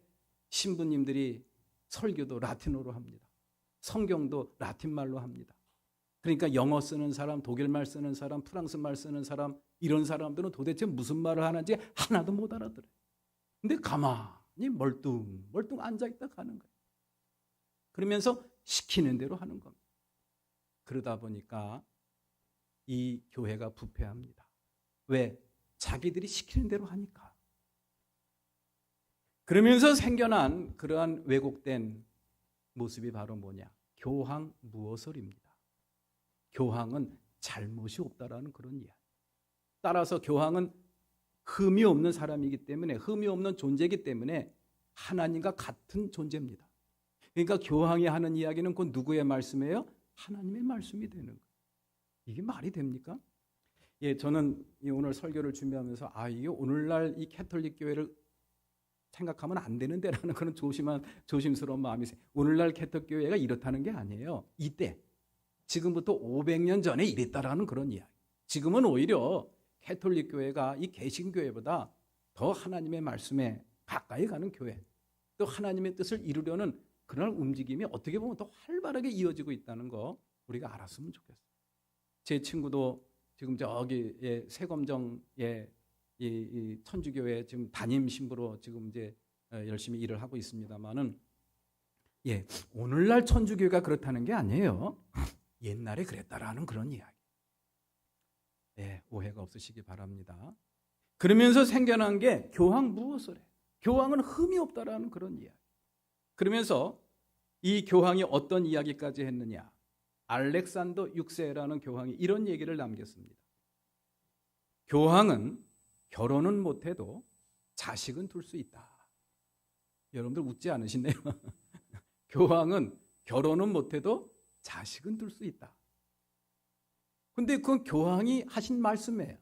신부님들이 설교도 라틴어로 합니다. 성경도 라틴 말로 합니다. 그러니까 영어 쓰는 사람, 독일 말 쓰는 사람, 프랑스 말 쓰는 사람, 이런 사람들은 도대체 무슨 말을 하는지 하나도 못 알아들어요. 근데 가만히 멀뚱 앉아있다 가는 거예요. 그러면서 시키는 대로 하는 겁니다. 그러다 보니까 이 교회가 부패합니다. 왜? 자기들이 시키는 대로 하니까. 그러면서 생겨난 그러한 왜곡된 모습이 바로 뭐냐? 교황 무어설입니다. 교황은 잘못이 없다라는 그런 이야기. 따라서 교황은 흠이 없는 사람이기 때문에, 흠이 없는 존재이기 때문에 하나님과 같은 존재입니다. 그러니까 교황이 하는 이야기는 곧 누구의 말씀이에요? 하나님의 말씀이 되는 거예요. 이게 말이 됩니까? 저는 오늘 설교를 준비하면서 이게 오늘날 이 캐톨릭 교회를 생각하면 안 되는데라는 그런 조심스러운 마음이 있어요. 오늘날 캐톨릭 교회가 이렇다는 게 아니에요. 이때 지금부터 500년 전에 이랬다라는 그런 이야기. 지금은 오히려 캐톨릭 교회가 이 개신교회보다 더 하나님의 말씀에 가까이 가는 교회, 또 하나님의 뜻을 이루려는 그런 움직임이 어떻게 보면 더 활발하게 이어지고 있다는 거 우리가 알았으면 좋겠어요. 제 친구도 지금 저기 세검정의 이 천주교회 지금 담임 신부로 지금 이제 열심히 일을 하고 있습니다만은, 오늘날 천주교가 그렇다는 게 아니에요. 옛날에 그랬다라는 그런 이야기. 오해가 없으시기 바랍니다. 그러면서 생겨난 게 교황 무어설에, 교황은 흠이 없다라는 그런 이야기. 그러면서 이 교황이 어떤 이야기까지 했느냐? 알렉산더 6세라는 교황이 이런 얘기를 남겼습니다. 결혼은 못해도 자식은 둘 수 있다. 여러분들 웃지 않으시네요. 교황은 결혼은 못해도 자식은 둘 수 있다. 근데 그건 교황이 하신 말씀이에요.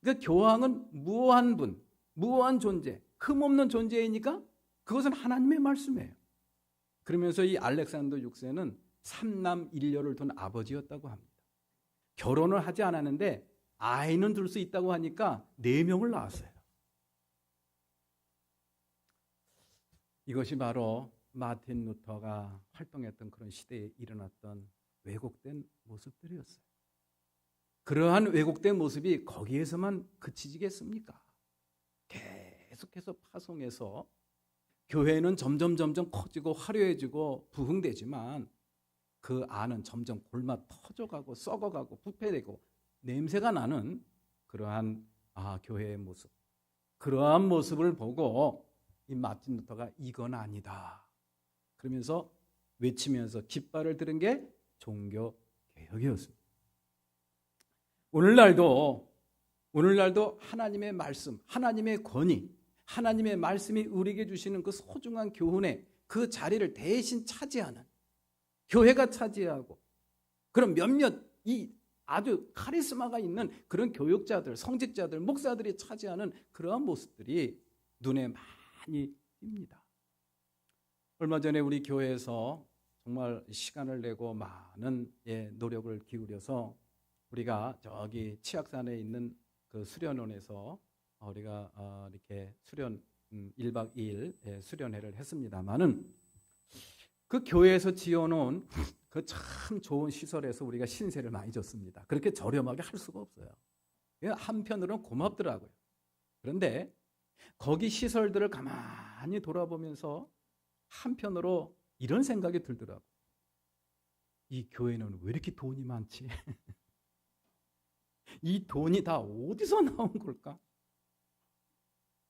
그러니까 교황은 무한 분, 무한 존재, 흠없는 존재이니까 그것은 하나님의 말씀이에요. 그러면서 이 알렉산더 6세는 3남 1녀를 둔 아버지였다고 합니다. 결혼을 하지 않았는데 아이는 둘 수 있다고 하니까 4명을 낳았어요. 이것이 바로 마틴 루터가 활동했던 그런 시대에 일어났던 왜곡된 모습들이었어요. 그러한 왜곡된 모습이 거기에서만 그치지겠습니까? 계속해서 파송해서 교회는 점점 커지고 화려해지고 부흥되지만 그 안은 점점 골마 터져가고 썩어가고 부패되고 냄새가 나는 그러한 교회의 모습. 그러한 모습을 보고 이 마틴 루터가 이건 아니다. 그러면서 외치면서 깃발을 들은 게 종교 개혁이었습니다. 오늘날도 하나님의 말씀, 하나님의 권위, 하나님의 말씀이 우리에게 주시는 그 소중한 교훈의 그 자리를 대신 차지하는 교회가 차지하고 그런 몇몇 이 아주 카리스마가 있는 그런 교육자들, 성직자들, 목사들이 차지하는 그러한 모습들이 눈에 많이 띕니다. 얼마 전에 우리 교회에서 정말 시간을 내고 많은 노력을 기울여서 우리가 저기 치악산에 있는 그 수련원에서 우리가 이렇게 수련 1박 2일 수련회를 했습니다만은 그 교회에서 지어놓은 그 참 좋은 시설에서 우리가 신세를 많이 졌습니다. 그렇게 저렴하게 할 수가 없어요. 한편으로는 고맙더라고요. 그런데 거기 시설들을 가만히 돌아보면서 한편으로 이런 생각이 들더라고요. 이 교회는 왜 이렇게 돈이 많지? 이 돈이 다 어디서 나온 걸까?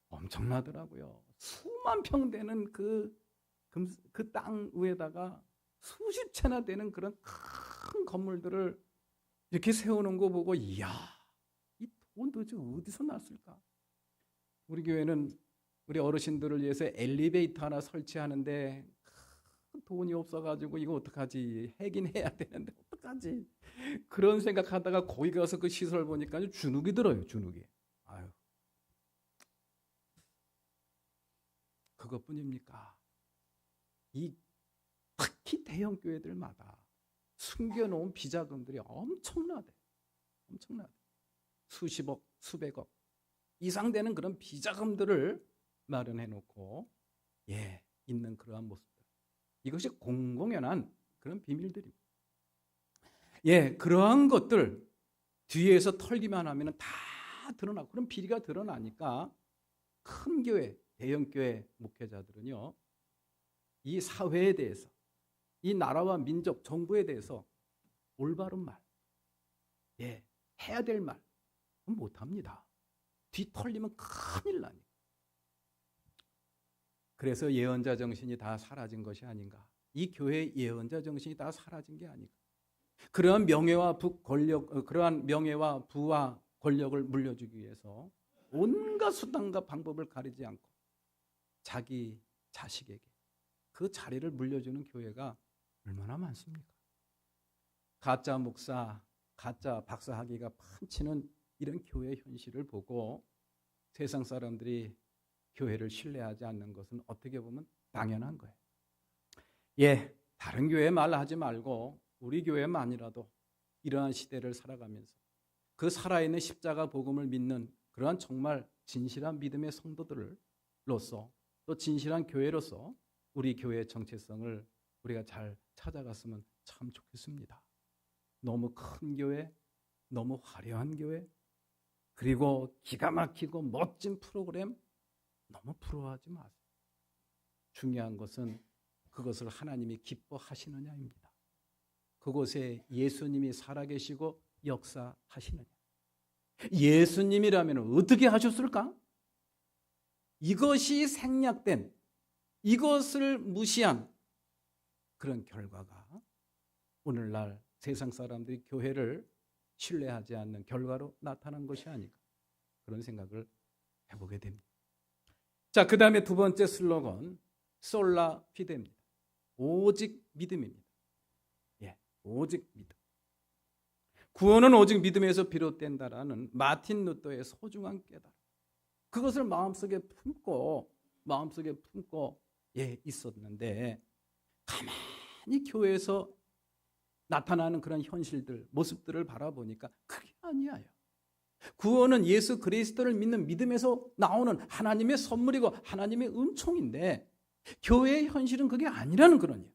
엄청나더라고요. 수만 평 되는 그 땅 위에다가 수십 채나 되는 그런 큰 건물들을 이렇게 세우는 거 보고 이야, 이 돈 도대체 어디서 났을까? 우리 교회는 우리 어르신들을 위해서 엘리베이터 하나 설치하는데 돈이 없어가지고 이거 어떡하지? 하긴 해야 되는데 어떡하지? 그런 생각하다가 거기 가서 그 시설 보니까 주눅이 들어요. 주눅이. 아유, 그것뿐입니까? 이 특히 대형 교회들마다 숨겨놓은 비자금들이 엄청나대. 수십억, 수백억 이상 되는 그런 비자금들을 마련해놓고 있는 그러한 모습들. 이것이 공공연한 그런 비밀들입니다. 그러한 것들 뒤에서 털기만 하면 다 드러나고 그런 비리가 드러나니까 큰 교회, 대형 교회 목회자들은요, 이 사회에 대해서, 이 나라와 민족, 정부에 대해서 올바른 말, 해야 될 말 못합니다. 뒤 털리면 큰일 나니까. 그래서 예언자 정신이 다 사라진 것이 아닌가. 이 교회의 예언자 정신이 다 사라진 게 아닌가. 그러한 명예와 부와 권력을 물려주기 위해서 온갖 수단과 방법을 가리지 않고 자기 자식에게 그 자리를 물려주는 교회가 얼마나 많습니까? 가짜 목사, 가짜 박사학위가 판치는 이런 교회 현실을 보고 세상 사람들이 교회를 신뢰하지 않는 것은 어떻게 보면 당연한 거예요. 다른 교회 말하지 말고 우리 교회만이라도 이러한 시대를 살아가면서 그 살아있는 십자가 복음을 믿는 그러한 정말 진실한 믿음의 성도들로서 또 진실한 교회로서 우리 교회의 정체성을 우리가 잘 찾아갔으면 참 좋겠습니다. 너무 큰 교회, 너무 화려한 교회, 그리고 기가 막히고 멋진 프로그램 너무 부러워하지 마세요. 중요한 것은 그것을 하나님이 기뻐하시느냐입니다. 그곳에 예수님이 살아계시고 역사하시느냐. 예수님이라면 어떻게 하셨을까? 이것이 생략된, 이것을 무시한 그런 결과가 오늘날 세상 사람들이 교회를 신뢰하지 않는 결과로 나타난 것이 아닌가, 그런 생각을 해보게 됩니다. 자, 그 다음에 두 번째 슬로건 솔라 피데입니다. 오직 믿음입니다. 예, 오직 믿음. 구원은 오직 믿음에서 비롯된다라는 마틴 루터의 소중한 깨달음. 그것을 마음속에 품고 있었는데 가만히 교회에서 나타나는 그런 현실들, 모습들을 바라보니까 그게 아니에요. 구원은 예수 그리스도를 믿는 믿음에서 나오는 하나님의 선물이고 하나님의 은총인데 교회의 현실은 그게 아니라는 그러니에요.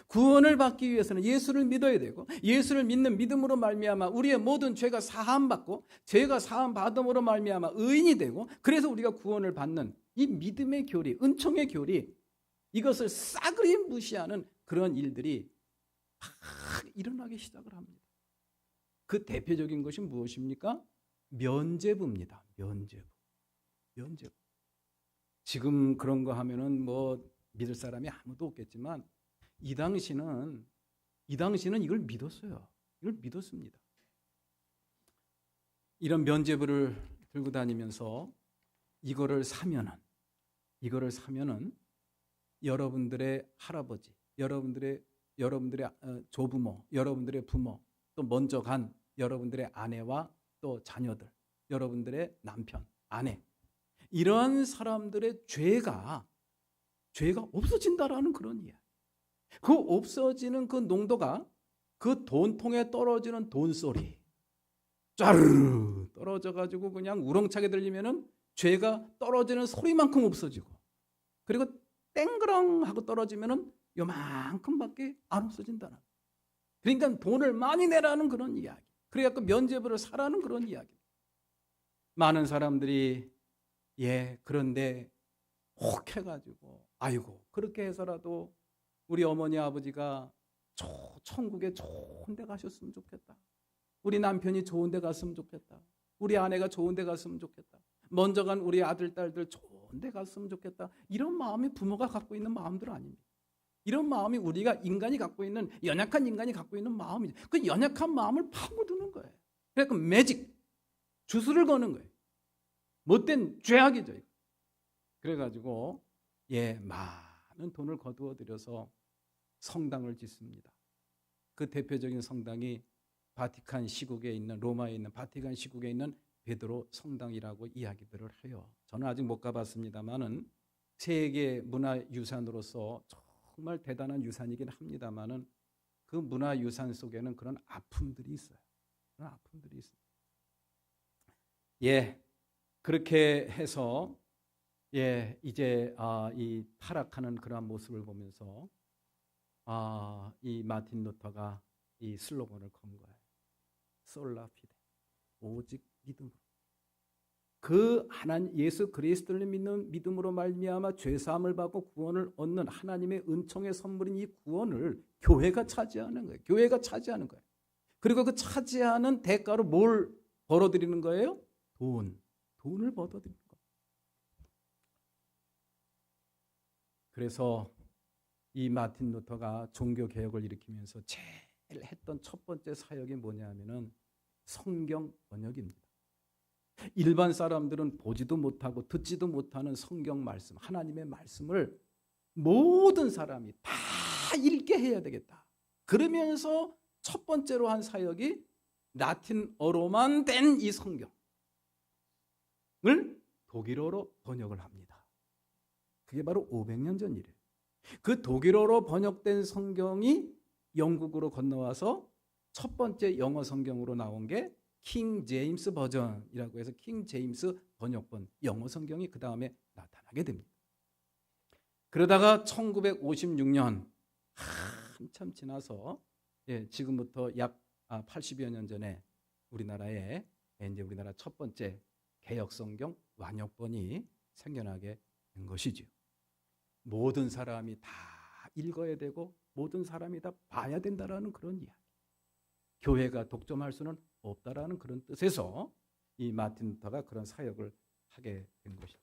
구원을 받기 위해서는 예수를 믿어야 되고 예수를 믿는 믿음으로 말미암아 우리의 모든 죄가 사함받고 죄가 사함받음으로 말미암아 의인이 되고 그래서 우리가 구원을 받는 이 믿음의 교리, 은총의 교리, 이것을 싸그리 무시하는 그런 일들이 막 일어나기 시작을 합니다. 그 대표적인 것이 무엇입니까? 면죄부입니다. 면죄부. 지금 그런 거 하면은 뭐 믿을 사람이 아무도 없겠지만 이 당시는 이걸 믿었어요. 이걸 믿었습니다. 이런 면죄부를 들고 다니면서 이거를 사면은 여러분들의 할아버지, 여러분들의 조부모, 여러분들의 부모, 또 먼저 간 여러분들의 아내와 또 자녀들, 여러분들의 남편, 아내, 이런 사람들의 죄가 없어진다라는 그런 이야기. 그 없어지는 그 농도가 그 돈통에 떨어지는 돈소리 쫘르르 떨어져가지고 그냥 우렁차게 들리면은 죄가 떨어지는 소리만큼 없어지고, 그리고 땡그렁 하고 떨어지면은 요만큼밖에 안 없어진다는. 그러니까 돈을 많이 내라는 그런 이야기. 그래갖고 면죄부를 사라는 그런 이야기. 많은 사람들이 그런데 혹해가지고 아이고 그렇게 해서라도 우리 어머니 아버지가 천국에 좋은 데 가셨으면 좋겠다. 우리 남편이 좋은 데 갔으면 좋겠다. 우리 아내가 좋은 데 갔으면 좋겠다. 먼저 간 우리 아들 딸들 좋은 데 갔으면 좋겠다. 이런 마음이 부모가 갖고 있는 마음들 아닙니다. 이런 마음이 우리가 인간이 갖고 있는, 연약한 인간이 갖고 있는 마음이죠. 그 연약한 마음을 파고드는 거예요. 그러니까 매직, 주술을 거는 거예요. 못된 죄악이죠. 그래가지고 많은 돈을 거두어 들여서 성당을 짓습니다. 그 대표적인 성당이 바티칸 시국에 있는, 로마에 있는 바티칸 시국에 있는 베드로 성당이라고 이야기들을 해요. 저는 아직 못 가봤습니다만은 세계 문화유산으로서 정말 대단한 유산이긴 합니다만은 그 문화유산 속에는 그런 아픔들이 있어요. 그런 아픔들이 있습니다. 그렇게 해서 이제 이 타락하는 그러한 모습을 보면서 이 마틴 루터가 이 슬로건을 건 거예요. 솔라 피데, 오직 믿음으로. 그 하나님 예수 그리스도를 믿는 믿음으로 말미암아 죄 사함을 받고 구원을 얻는 하나님의 은총의 선물인 이 구원을 교회가 차지하는 거예요. 교회가 차지하는 거예요. 그리고 그 차지하는 대가로 뭘 벌어들이는 거예요? 돈을 벌어들이는 거예요. 그래서 이 마틴 루터가 종교 개혁을 일으키면서 제일 했던 첫 번째 사역이 뭐냐면은 성경 번역입니다. 일반 사람들은 보지도 못하고 듣지도 못하는 성경 말씀, 하나님의 말씀을 모든 사람이 다 읽게 해야 되겠다. 그러면서 첫 번째로 한 사역이 라틴어로만 된 이 성경을 독일어로 번역을 합니다. 그게 바로 500년 전 일이에요. 그 독일어로 번역된 성경이 영국으로 건너와서 첫 번째 영어 성경으로 나온 게 킹 제임스 버전이라고 해서 킹 제임스 번역본 영어 성경이 그 다음에 나타나게 됩니다. 그러다가 1956년 한참 지나서 지금부터 약 80여 년 전에 우리나라에 이제 우리나라 첫 번째 개역 성경 완역본이 생겨나게 된 것이죠. 모든 사람이 다 읽어야 되고 모든 사람이 다 봐야 된다라는 그런 이야기. 교회가 독점할 수는 없다라는 그런 뜻에서 이 마틴 루터가 그런 사역을 하게 된 것이죠.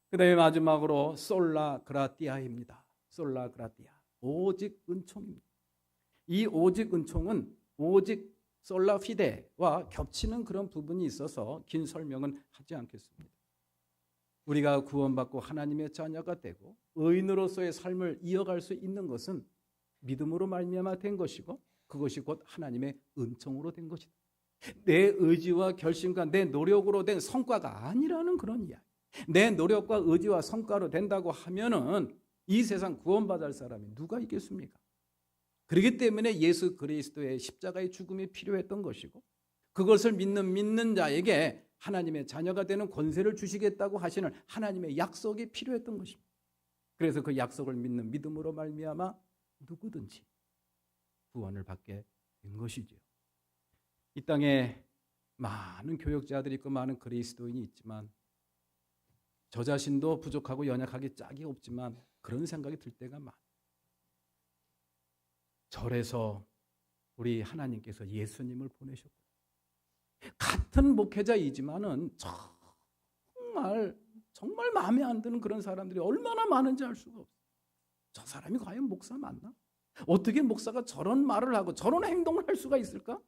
그 다음에 마지막으로 솔라 그라티아입니다. 솔라 그라티아, 오직 은총입니다. 이 오직 은총은 오직 솔라 피데와 겹치는 그런 부분이 있어서 긴 설명은 하지 않겠습니다. 우리가 구원받고 하나님의 자녀가 되고 의인으로서의 삶을 이어갈 수 있는 것은 믿음으로 말미암아 된 것이고 그것이 곧 하나님의 은총으로 된 것이다. 내 의지와 결심과 내 노력으로 된 성과가 아니라는 그런 이야기. 내 노력과 의지와 성과로 된다고 하면은 이 세상 구원받을 사람이 누가 있겠습니까? 그렇기 때문에 예수 그리스도의 십자가의 죽음이 필요했던 것이고 그것을 믿는 자에게 하나님의 자녀가 되는 권세를 주시겠다고 하시는 하나님의 약속이 필요했던 것입니다. 그래서 그 약속을 믿는 믿음으로 말미암아 누구든지 구원을 받게 된 것이지요. 이 땅에 많은 교역자들이 있고 많은 그리스도인이 있지만 저 자신도 부족하고 연약하기 짝이 없지만 그런 생각이 들 때가 많아요. 절에서 우리 하나님께서 예수님을 보내셨고 같은 목회자이지만은 정말 마음에 안 드는 그런 사람들이 얼마나 많은지 알 수가 없어요. 저 사람이 과연 목사 맞나? 어떻게 목사가 저런 말을 하고 저런 행동을 할 수가 있을까?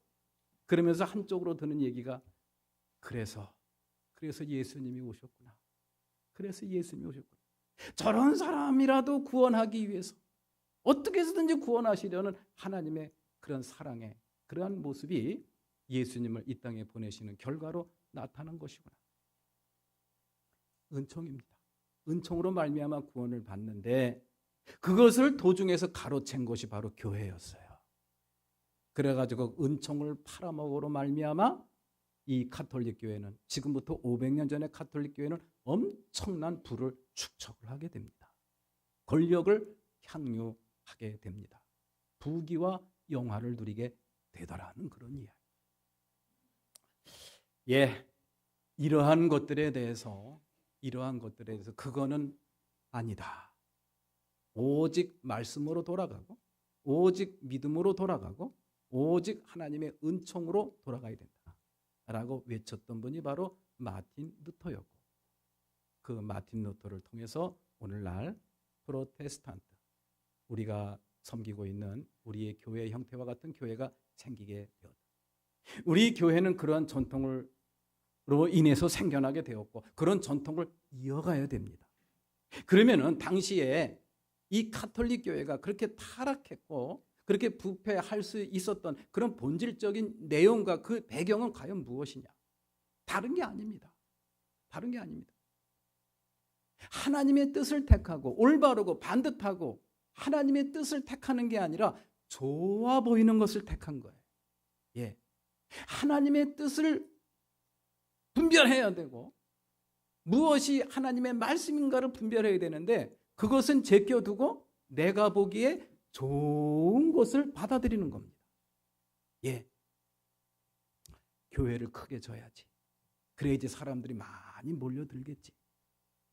그러면서 한쪽으로 드는 얘기가 그래서 예수님이 오셨구나. 그래서 예수님이 오셨구나. 저런 사람이라도 구원하기 위해서 어떻게 해서든지 구원하시려는 하나님의 그런 사랑의 그러한 모습이 예수님을 이 땅에 보내시는 결과로 나타난 것이구나. 은총입니다. 은총으로 말미암아 구원을 받는데 그것을 도중에서 가로챈 것이 바로 교회였어요. 그래가지고 은총을 팔아먹으로 말미암아 이 가톨릭 교회는 지금부터 500년 전의 가톨릭 교회는 엄청난 부를 축적을 하게 됩니다. 권력을 향유하게 됩니다. 부귀와 영화를 누리게 되더라는 그런 이야기. 이러한 것들에 대해서 그거는 아니다. 오직 말씀으로 돌아가고 오직 믿음으로 돌아가고 오직 하나님의 은총으로 돌아가야 된다라고 외쳤던 분이 바로 마틴 루터였고 그 마틴 루터를 통해서 오늘날 프로테스탄트 우리가 섬기고 있는 우리의 교회 형태와 같은 교회가 생기게 되었다. 우리 교회는 그러한 전통으로 인해서 생겨나게 되었고 그런 전통을 이어가야 됩니다. 그러면은 당시에 이 가톨릭 교회가 그렇게 타락했고 그렇게 부패할 수 있었던 그런 본질적인 내용과 그 배경은 과연 무엇이냐? 다른 게 아닙니다. 다른 게 아닙니다. 하나님의 뜻을 택하고 올바르고 반듯하고 하나님의 뜻을 택하는 게 아니라 좋아 보이는 것을 택한 거예요. 하나님의 뜻을 분별해야 되고 무엇이 하나님의 말씀인가를 분별해야 되는데 그것은 제껴두고 내가 보기에 좋은 것을 받아들이는 겁니다. 교회를 크게 져야지. 그래야지 사람들이 많이 몰려들겠지.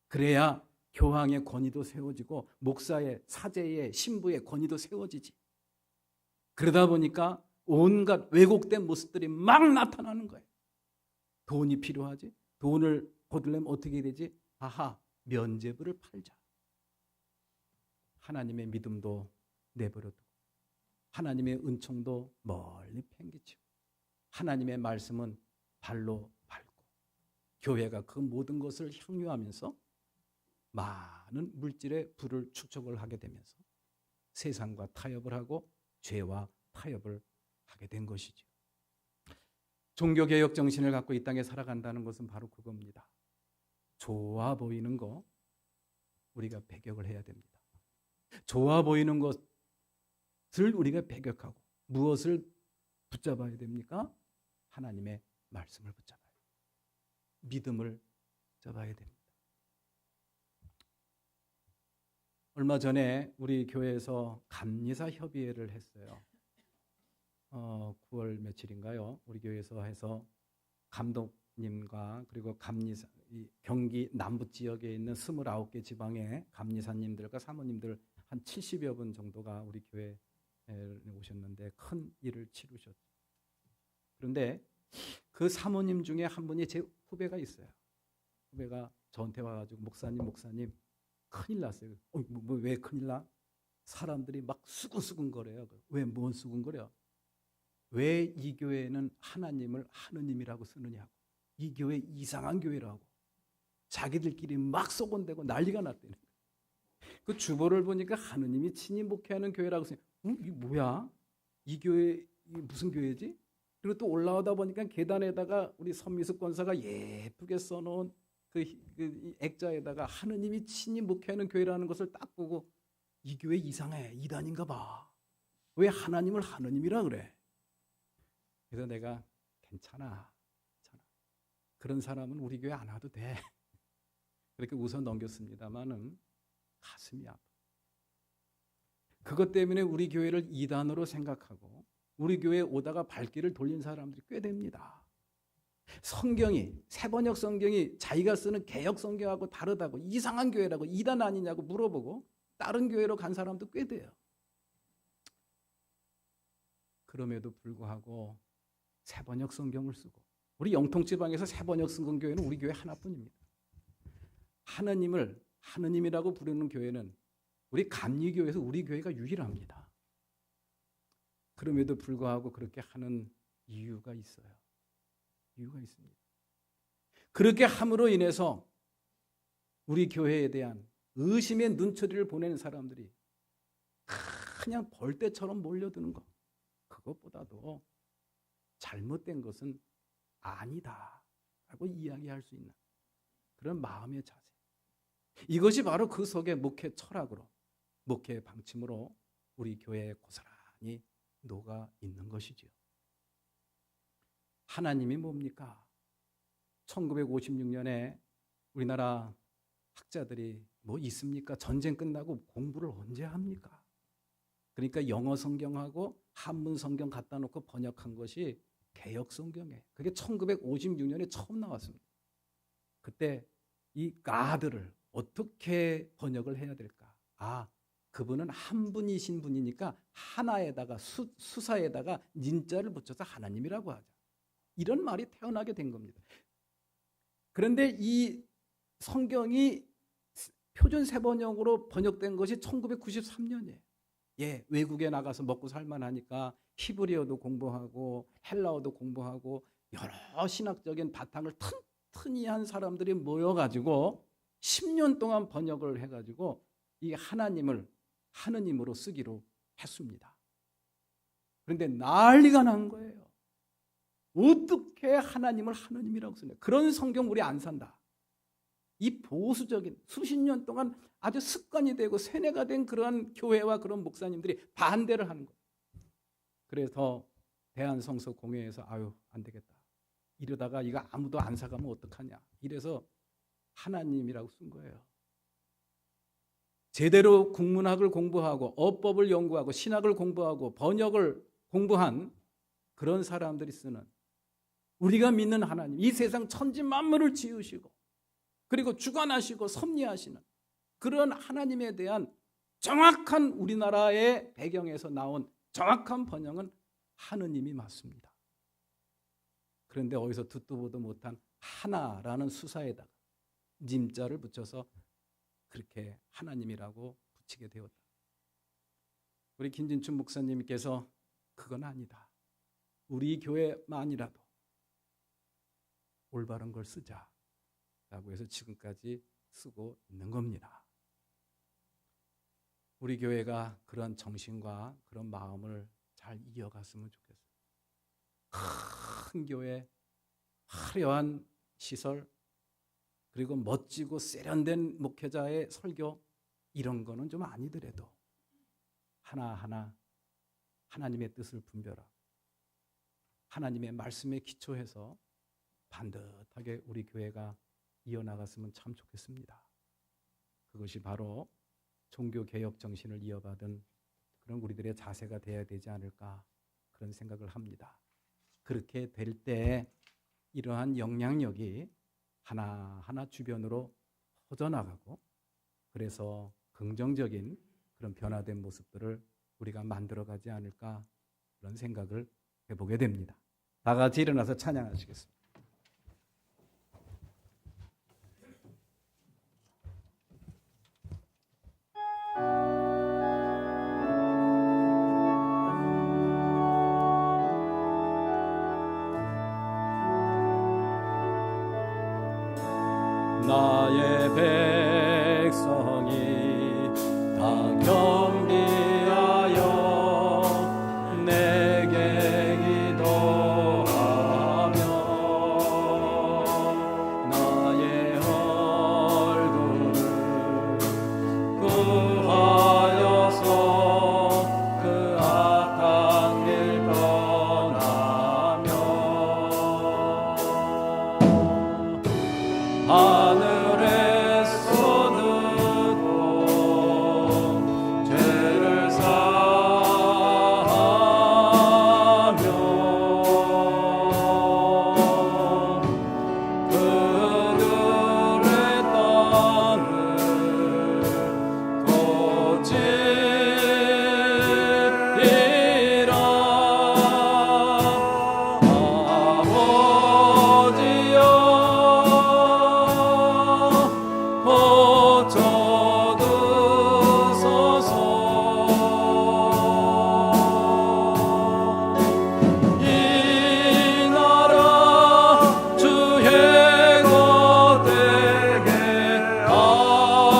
그래야 교황의 권위도 세워지고 목사의 사제의 신부의 권위도 세워지지. 그러다 보니까 온갖 왜곡된 모습들이 막 나타나는 거예요. 돈이 필요하지. 돈을 거두려면 어떻게 되지? 면죄부를 팔자. 하나님의 믿음도 내버려두고 하나님의 은총도 멀리 팽개치고 하나님의 말씀은 발로 밟고 교회가 그 모든 것을 향유하면서 많은 물질의 부를 축적을 하게 되면서 세상과 타협을 하고 죄와 타협을 하게 된 것이죠. 종교개혁 정신을 갖고 이 땅에 살아간다는 것은 바로 그겁니다. 좋아 보이는 거 우리가 배격을 해야 됩니다. 좋아 보이는 것을 우리가 배격하고 무엇을 붙잡아야 됩니까? 하나님의 말씀을 붙잡아야 됩니다. 믿음을 붙잡아야 됩니다. 얼마 전에 우리 교회에서 감리사 협의회를 했어요. 9월 며칠인가요? 우리 교회에서 해서 감독님과 그리고 감리사 경기 남부 지역에 있는 29개 지방의 감리사님들과 사모님들 한 70여 분 정도가 우리 교회에 오셨는데 큰 일을 치르셨죠. 그런데 그 사모님 중에 한 분이 제 후배가 있어요. 후배가 저한테 와가지고 목사님 큰일 났어요. 왜 큰일 나? 사람들이 막 수근수근거려요. 왜 뭔 수근거려? 왜 이 교회는 하나님을 하느님이라고 쓰느냐고. 이 교회 이상한 교회라고. 자기들끼리 막 쏘곤대고 난리가 났대요. 그 주보를 보니까 하느님이 친히 목회하는 교회라고 해서 이게 뭐야? 이 교회 이게 무슨 교회지? 그리고 또 올라오다 보니까 계단에다가 우리 선미숙 권사가 예쁘게 써놓은 그 액자에다가 하느님이 친히 목회하는 교회라는 것을 딱 보고 이 교회 이상해, 이단인가 봐. 왜 하나님을 하느님이라 그래? 그래서 내가 괜찮아. 그런 사람은 우리 교회 안 와도 돼. 그렇게 웃어 넘겼습니다마는 가슴이 아파. 그것 때문에 우리 교회를 이단으로 생각하고 우리 교회에 오다가 발길을 돌린 사람들이 꽤 됩니다. 성경이, 새번역 성경이 자기가 쓰는 개역 성경하고 다르다고, 이상한 교회라고, 이단 아니냐고 물어보고 다른 교회로 간 사람도 꽤 돼요. 그럼에도 불구하고 새번역 성경을 쓰고, 우리 영통지방에서 새번역 성경교회는 우리 교회 하나뿐입니다. 하느님을 하느님이라고 부르는 교회는 우리 감리교회에서 우리 교회가 유일합니다. 그럼에도 불구하고 그렇게 하는 이유가 있어요. 이유가 있습니다. 그렇게 함으로 인해서 우리 교회에 대한 의심의 눈초리를 보내는 사람들이 그냥 벌떼처럼 몰려드는 것, 그것보다도 잘못된 것은 아니다라고 이야기할 수 있는 그런 마음의 자세. 이것이 바로 그 속에 목회 철학으로, 목회 방침으로 우리 교회에 고스란히 녹아 있는 것이지요. 하나님이 뭡니까? 1956년에 우리나라 학자들이 뭐 있습니까? 전쟁 끝나고 공부를 언제 합니까? 그러니까 영어 성경하고 한문 성경 갖다 놓고 번역한 것이 개역 성경이에요. 그게 1956년에 처음 나왔습니다. 그때 이 가드를 어떻게 번역을 해야 될까? 그분은 한 분이신 분이니까 하나에다가 수사에다가 nin자를 붙여서 하나님이라고 하자. 이런 말이 태어나게 된 겁니다. 그런데 이 성경이 표준 세번역으로 번역된 것이 1993년이에요. 외국에 나가서 먹고 살만하니까 히브리어도 공부하고 헬라어도 공부하고 여러 신학적인 바탕을 튼튼히 한 사람들이 모여가지고 10년 동안 번역을 해가지고 이 하나님을 하느님으로 쓰기로 했습니다. 그런데 난리가 난 거예요. 어떻게 하나님을 하느님이라고 쓰냐. 그런 성경 우리 안 산다. 이 보수적인 수십 년 동안 아주 습관이 되고 세뇌가 된 그러한 교회와 그런 목사님들이 반대를 하는 거예요. 그래서 대한성서공회에서 안 되겠다. 이러다가 이거 아무도 안 사가면 어떡하냐. 이래서 하나님이라고 쓴 거예요. 제대로 국문학을 공부하고 어법을 연구하고 신학을 공부하고 번역을 공부한 그런 사람들이 쓰는 우리가 믿는 하나님, 이 세상 천지 만물을 지으시고 그리고 주관하시고 섭리하시는 그런 하나님에 대한 정확한 우리나라의 배경에서 나온 정확한 번역은 하느님이 맞습니다. 그런데 어디서 듣도 보도 못한 하나라는 수사에다가 님자를 붙여서 그렇게 하나님이라고 붙이게 되었다. 우리 김진춘 목사님께서 그건 아니다. 우리 교회만이라도 올바른 걸 쓰자라고 해서 지금까지 쓰고 있는 겁니다. 우리 교회가 그런 정신과 그런 마음을 잘 이어갔으면 좋겠어요. 큰 교회, 화려한 시설, 그리고 멋지고 세련된 목회자의 설교 이런 거는 좀 아니더라도 하나하나 하나님의 뜻을 분별하고 하나님의 말씀에 기초해서 반듯하게 우리 교회가 이어나갔으면 참 좋겠습니다. 그것이 바로 종교개혁 정신을 이어받은 그런 우리들의 자세가 되어야 되지 않을까 그런 생각을 합니다. 그렇게 될 때 이러한 영향력이 하나하나 주변으로 퍼져나가고 그래서 긍정적인 그런 변화된 모습들을 우리가 만들어가지 않을까 그런 생각을 해보게 됩니다. 다 같이 일어나서 찬양하시겠습니다. 나의 백성이 다 경비하여 내게 기도하며 나의 얼굴을 구하여서 그 악한 길 떠나며 하늘에서도 죄를 사하며 그들의 땅을 고치리라. 아버지여 고쳐두소서. 이 나라 주의 것되게 하소서.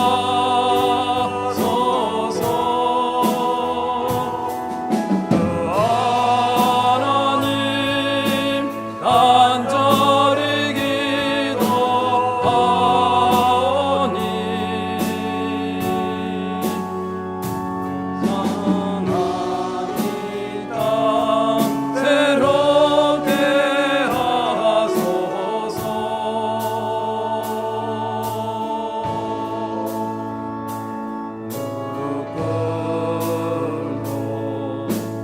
그 하나님 간절히 기도하오니 상하니 땅 새롭게 하소서. 무릎 꿇고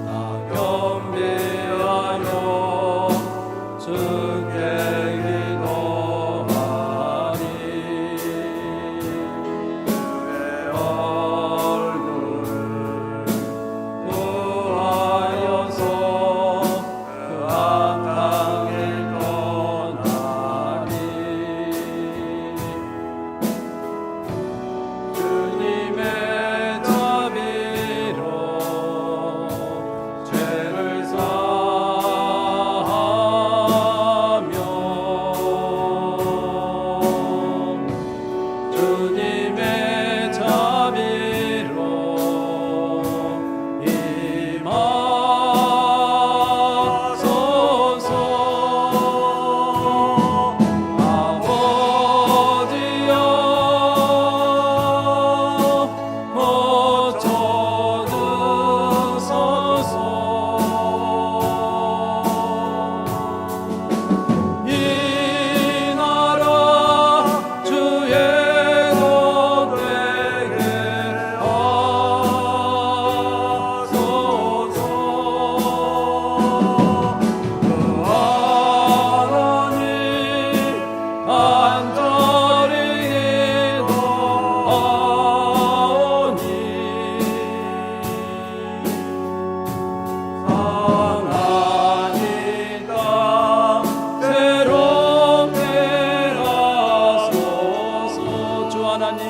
다 겸비하며 주께 기도하리. 주의 얼굴을 구하여서 그 악한 길 떠나리. 주님의 자비로 죄를 사하며 주님의 자비로 임하소서. 아버지여 고쳐주소서. 이 나라 주의 것되게 하소서. 그 하나님 간절히 기도하오니 상하니 땅 새롭게 하소서. 주 하나님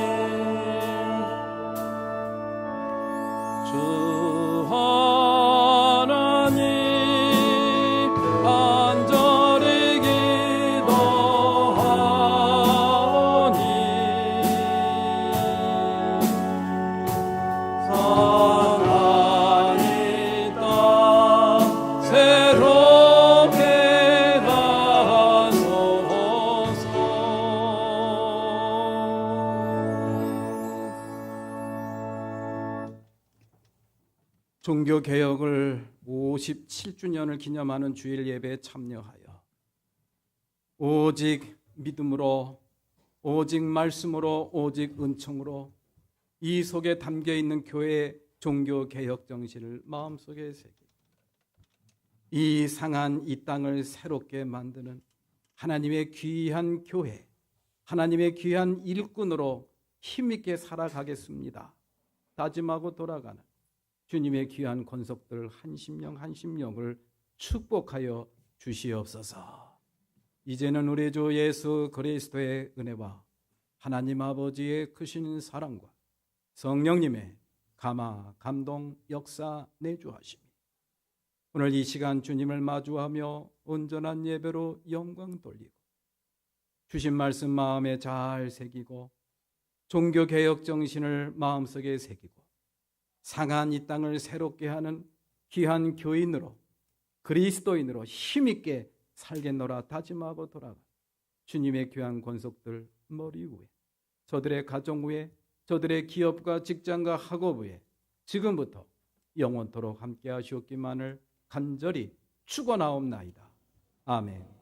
주 하나님 간절히 기도하오니 상하니 땅 새롭게 하소서. 종교 개혁을 57주년을 기념하는 주일 예배에 참여하여 오직 믿음으로, 오직 말씀으로, 오직 은총으로 이 속에 담겨 있는 교회의 종교 개혁 정신을 마음속에 새기 이 상한 이 땅을 새롭게 만드는 하나님의 귀한 교회, 하나님의 귀한 일꾼으로 힘있게 살아가겠습니다. 다짐하고 돌아가는 주님의 귀한 권속들 한 심령을 축복하여 주시옵소서. 이제는 우리 주 예수 그리스도의 은혜와 하나님 아버지의 크신 사랑과 성령님의 감화, 감동, 역사 내주하심이 오늘 이 시간 주님을 마주하며 온전한 예배로 영광 돌리고 주신 말씀 마음에 잘 새기고 종교개혁 정신을 마음속에 새기고 상한 이 땅을 새롭게 하는 귀한 교인으로 그리스도인으로 힘있게 살겠노라 다짐하고 돌아가 주님의 귀한 권속들 머리 위에 저들의 가정 위에 저들의 기업과 직장과 학업 위에 지금부터 영원토록 함께 하시옵기만을 간절히 축원하옵나이다. 아멘.